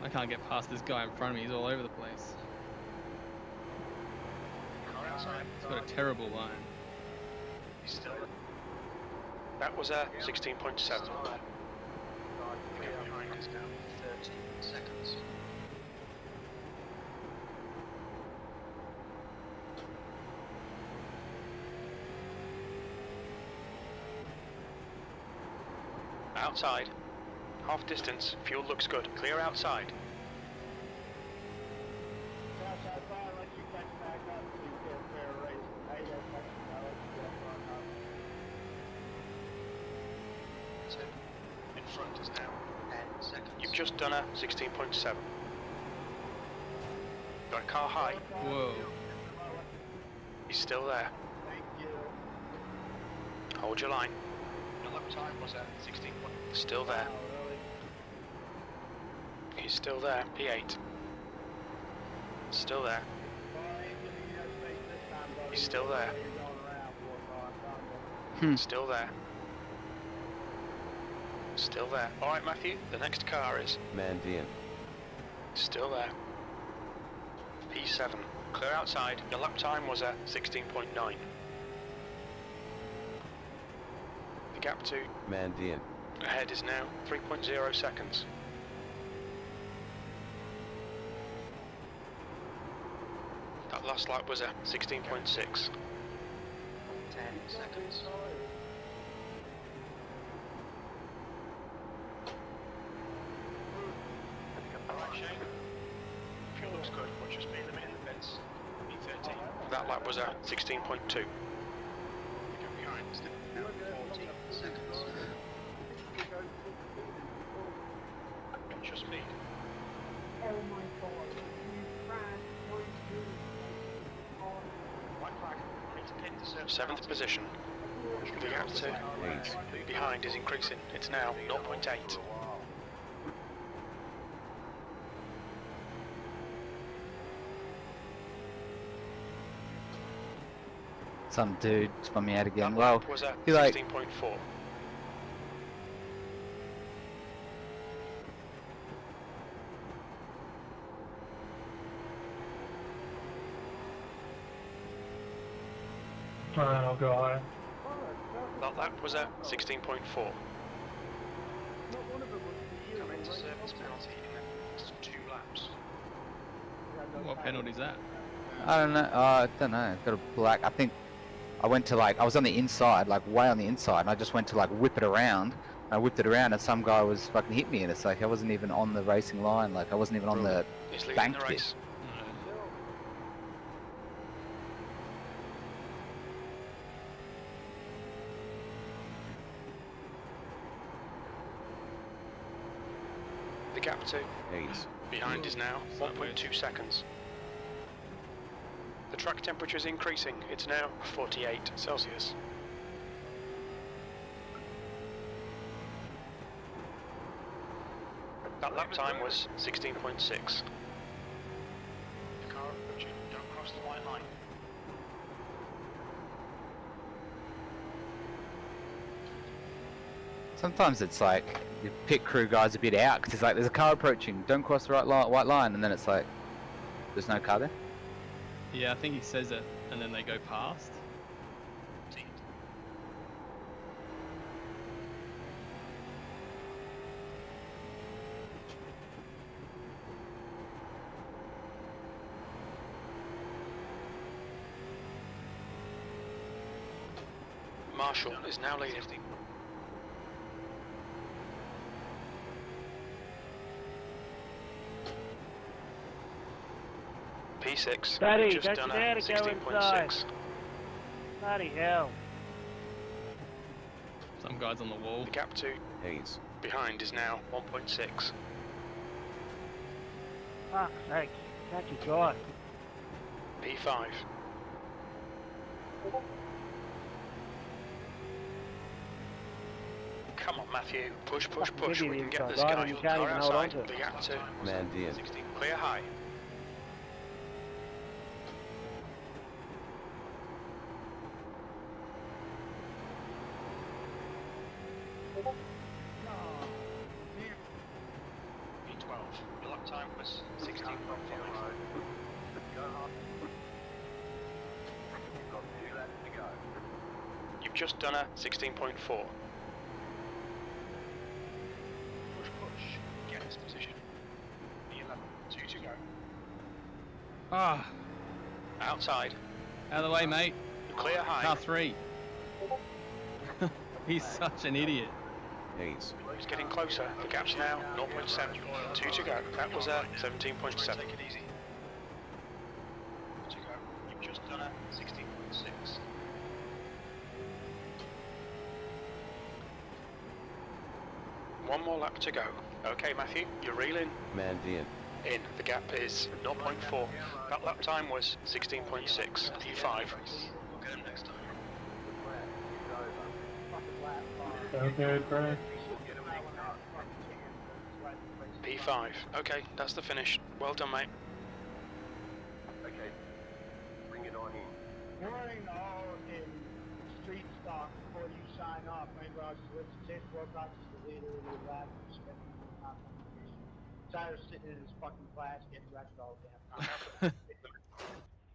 Speaker 2: I can't get past this guy in front of me. He's all over the place. He's got a terrible line.
Speaker 4: That was a 16.7. Outside. Half distance. Fuel looks good. Clear outside. In front is now 10 seconds. You've just done a 16.7. Got a car high.
Speaker 2: Whoa.
Speaker 4: He's still there. Hold your line. Your lap time was at 16. Still there. He's still there. P8. Still there. He's still there. Still there. Still there. Alright, Matthew, the next car is
Speaker 3: Mandian.
Speaker 4: still there. P7. Clear outside. Your lap time was at 16.9. The gap to
Speaker 3: Mandian.
Speaker 4: ahead is now 3.0 seconds. That last lap was a 16.6. 10 seconds. Fuel looks good. Watch your speed limit in the pits. P13. That lap was a 16.2. Behind is now 14 seconds. Watch your speed. White flag. Seventh position. The gap to behind is increasing. It's now 0.8.
Speaker 1: Some dude spun me out again.
Speaker 4: That
Speaker 1: Well,
Speaker 4: lap was at
Speaker 1: he like
Speaker 4: 16.4.
Speaker 10: Alright, I'll go higher.
Speaker 4: That lap was at 16.4. Come into service penalty in the next 2 laps.
Speaker 2: What penalty's that?
Speaker 1: I don't know. I don't know. Got a black. I think I went to like I was on the inside, like way on the inside, and I just went to like whip it around. And I whipped it around, and some guy was fucking hit me, and it's like I wasn't even on the racing line. Like I wasn't even on the
Speaker 4: He's leading
Speaker 1: bank
Speaker 4: the
Speaker 1: bit.
Speaker 4: race. The gap to
Speaker 3: Ace.
Speaker 4: behind is now 1.2 seconds. The track temperature is increasing. It's now 48 Celsius. That lap time was 16.6. The car approaching. Don't cross the white line.
Speaker 1: Sometimes it's like the pit crew guys a bit out because it's like there's a car approaching, don't cross the white line, and then it's like there's no car there.
Speaker 2: Yeah, I think he says it, and then they go past.
Speaker 4: Marshall is now leading. 16.26.
Speaker 10: Daddy,
Speaker 4: You've just
Speaker 10: don't
Speaker 4: done
Speaker 10: you dare
Speaker 4: a
Speaker 10: to go inside.
Speaker 4: 16.6.
Speaker 10: Bloody hell.
Speaker 2: Some guy's on the wall.
Speaker 4: The gap to
Speaker 3: Hayes.
Speaker 4: behind is now 1.6.
Speaker 10: Fuck's sake. Thank you, God.
Speaker 4: P5. Come on, Matthew. Push, push,
Speaker 10: Fucking
Speaker 4: push.
Speaker 10: give
Speaker 4: We
Speaker 10: you
Speaker 4: can
Speaker 10: the
Speaker 4: get this
Speaker 10: inside
Speaker 4: guy.
Speaker 10: and you can't
Speaker 4: Car
Speaker 10: even hold on
Speaker 4: outside.
Speaker 10: to it.
Speaker 4: The gap to
Speaker 3: Mandian.
Speaker 4: 16. Clear high. P12. Your lap time was 16.5.
Speaker 9: Go hard. You've got 2 laps to go.
Speaker 4: You've just done a 16.4. Push, push. Get this position. P11. 2 to go.
Speaker 2: Ah,
Speaker 4: Outside.
Speaker 2: out of the way, mate.
Speaker 4: Clear high.
Speaker 2: Car 3. He's such an idiot.
Speaker 3: Hayes.
Speaker 4: He's getting closer. The gap's now 0.7. 2 to go. That was a 17.7. Take it easy. 2 to go. You've just done a 16.6. One more lap to go. Okay, Matthew, you're reeling
Speaker 3: Mandian.
Speaker 4: in. The gap is 0.4. That lap time was 16.6. P5. We'll get him next time.
Speaker 6: Okay, Brian.
Speaker 4: P5. Okay, that's the finish. Well done, mate.
Speaker 9: Okay. Bring it on in.
Speaker 8: During all in street stock before you sign off, Rainbow Solicitor takes Wilcox as the leader of the lab and spending the competition. Tyler's sitting in his fucking class getting wrecked all damn time.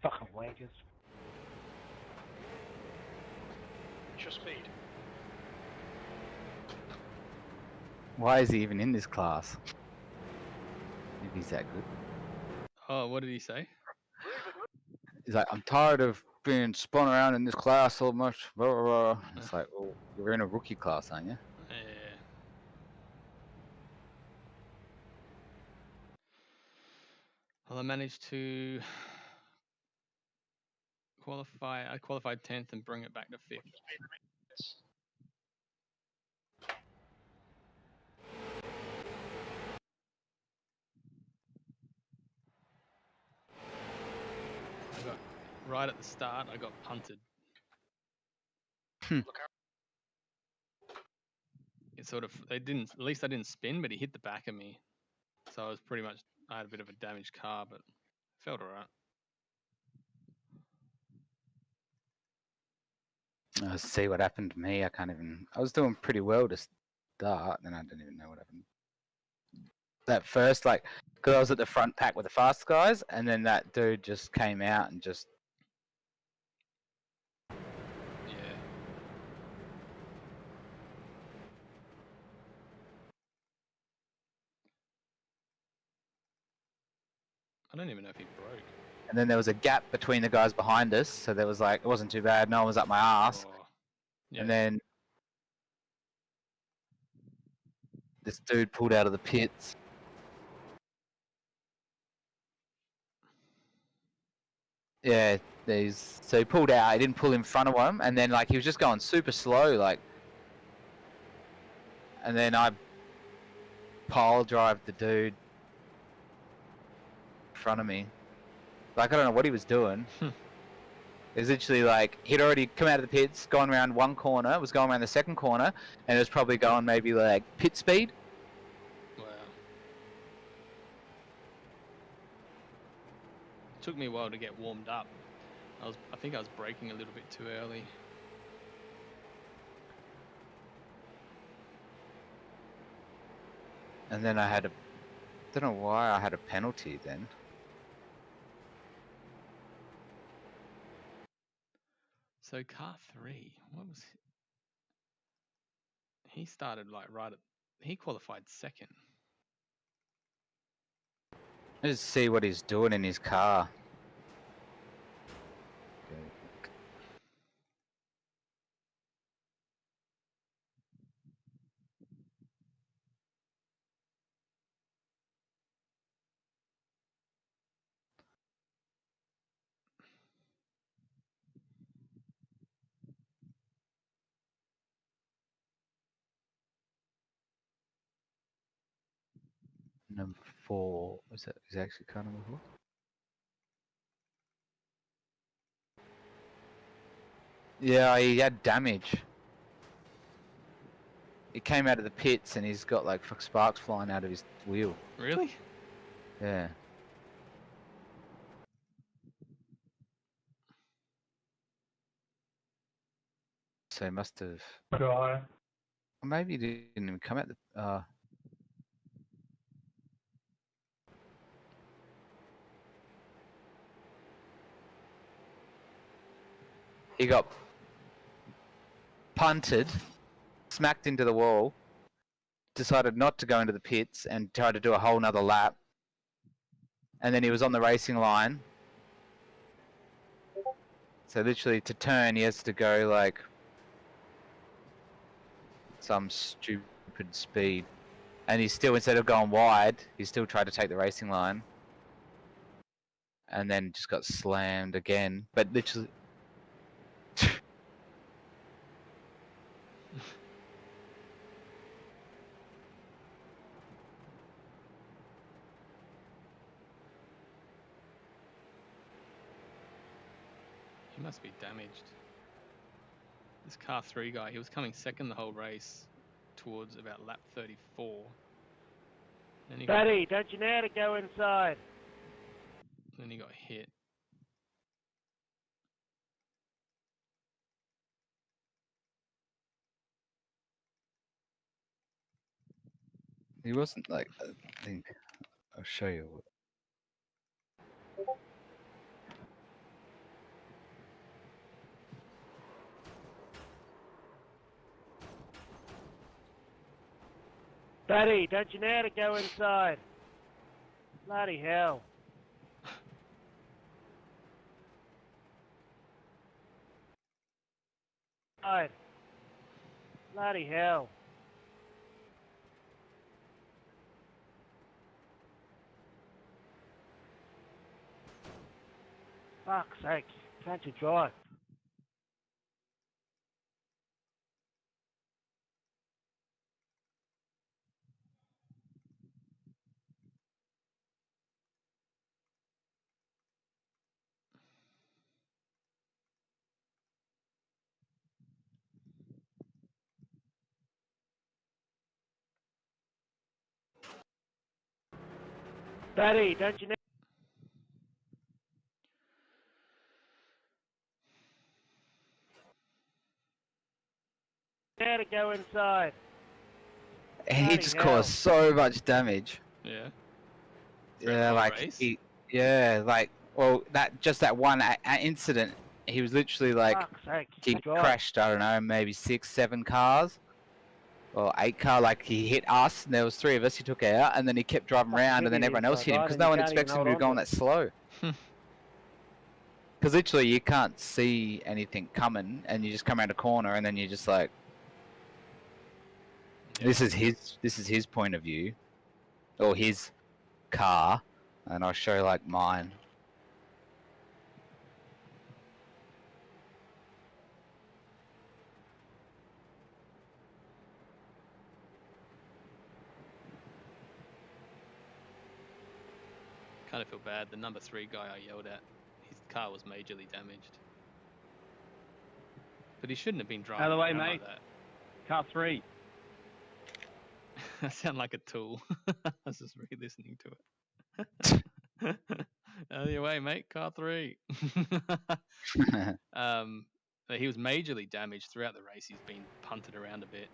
Speaker 10: Fucking wankers.
Speaker 4: What's your speed?
Speaker 1: Why is he even in this class? If he's that good.
Speaker 2: Oh, what did he say?
Speaker 1: He's like, I'm tired of being spun around in this class so much. Blah, blah, blah. It's like, well, you're in a rookie class, aren't you?
Speaker 2: Yeah. Well, I managed to qualify. I qualified 10th and bring it back to 5th. I got right at the start. I got punted. It sort of. They didn't. At least I didn't spin, but he hit the back of me. So I was pretty much. I had a bit of a damaged car, but felt alright.
Speaker 1: See what happened to me. I can't even. I was doing pretty well to start, and I didn't even know what happened. That first, like, because I was at the front pack with the fast guys, and then that dude just came out and just.
Speaker 2: Yeah. I don't even know if he broke.
Speaker 1: And then there was a gap between the guys behind us, so there was like, it wasn't too bad. No one was up my ass.
Speaker 2: Oh. Yeah.
Speaker 1: And then this dude pulled out of the pits. Yeah, so he pulled out. I didn't pull in front of him, and then like he was just going super slow, like. And then I pile drive the dude in front of me. Like I don't know what he was doing. It was literally like he'd already come out of the pits, gone around one corner, was going around the second corner, and it was probably going maybe like pit speed.
Speaker 2: Wow. It took me a while to get warmed up. I think I was braking a little bit too early.
Speaker 1: And then I don't know why I had a penalty then.
Speaker 2: So car 3, what was he started like he qualified 2nd.
Speaker 1: Let's see what he's doing in his car. number 4. Is that actually car number 4? Yeah, he had damage. He came out of the pits and he's got like sparks flying out of his wheel.
Speaker 2: Really?
Speaker 1: Yeah. So he must have.
Speaker 8: Guy.
Speaker 1: Or maybe he didn't even come out the. He got punted, smacked into the wall, decided not to go into the pits and tried to do a whole nother lap. And then he was on the racing line. So literally to turn, he has to go like some stupid speed. And he still, instead of going wide, he still tried to take the racing line. And then just got slammed again. But literally...
Speaker 2: He must be damaged. This car 3 guy, he was coming second the whole race towards about lap 34. Then he got,
Speaker 10: Buddy, don't you know how to go inside?
Speaker 2: then he got hit.
Speaker 1: He wasn't like... I think... I'll show you what...
Speaker 10: Buddy, don't you know how to go inside? Bloody hell. Inside. Bloody hell. Fuck's sake, can't you drive? Buddy, don't you know how to go inside?
Speaker 1: He
Speaker 10: Bloody
Speaker 1: just
Speaker 10: hell.
Speaker 1: caused so much damage.
Speaker 2: Yeah.
Speaker 1: Yeah, like
Speaker 2: race?
Speaker 1: well, that one incident, he was literally like
Speaker 10: Fuck's sake,
Speaker 1: he
Speaker 10: drive.
Speaker 1: crashed. I don't know, maybe 6, 7 cars, or 8 car. Like he hit us, and there was 3 of us he took out, and then he kept driving
Speaker 10: Fucking
Speaker 1: around, and then
Speaker 10: hit
Speaker 1: everyone
Speaker 10: him
Speaker 1: else hit him
Speaker 10: inside,
Speaker 1: because
Speaker 10: and
Speaker 1: no
Speaker 10: you
Speaker 1: one
Speaker 10: can't even
Speaker 1: expects him to
Speaker 10: hold
Speaker 1: be
Speaker 10: on
Speaker 1: going
Speaker 10: to
Speaker 1: that slow. Because literally you can't see anything coming, and you just come around a corner, and then you're just like, this is his point of view, or his car, and I'll show like mine.
Speaker 2: Kind of feel bad. The number 3 guy I yelled at, his car was majorly damaged. But he shouldn't have been driving
Speaker 11: Out of the way,
Speaker 2: around
Speaker 11: mate.
Speaker 2: like that.
Speaker 11: Car 3.
Speaker 2: I sound like a tool. I was just re-listening to it. Out of your way, mate. Car 3. But he was majorly damaged throughout the race. He's been punted around a bit.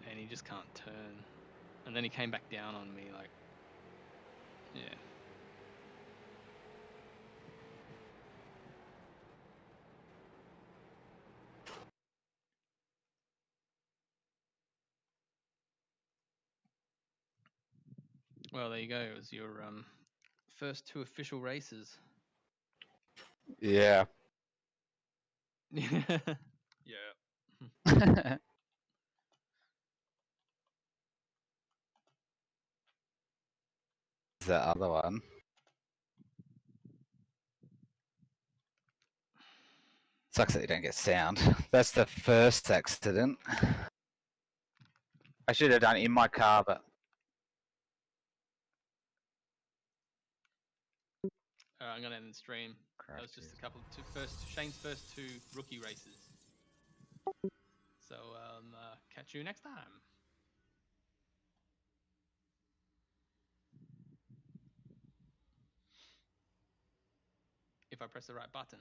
Speaker 2: And he just can't turn. And then he came back down on me like... Yeah. Well, there you go. It was your first 2 official races.
Speaker 1: Yeah.
Speaker 2: Yeah.
Speaker 1: The other one. Sucks that you don't get sound. That's the first accident. I should have done it in my car, but
Speaker 2: Alright, I'm gonna end the stream. That was just a couple Shane's first 2 rookie races. So catch you next time. If I press the right button.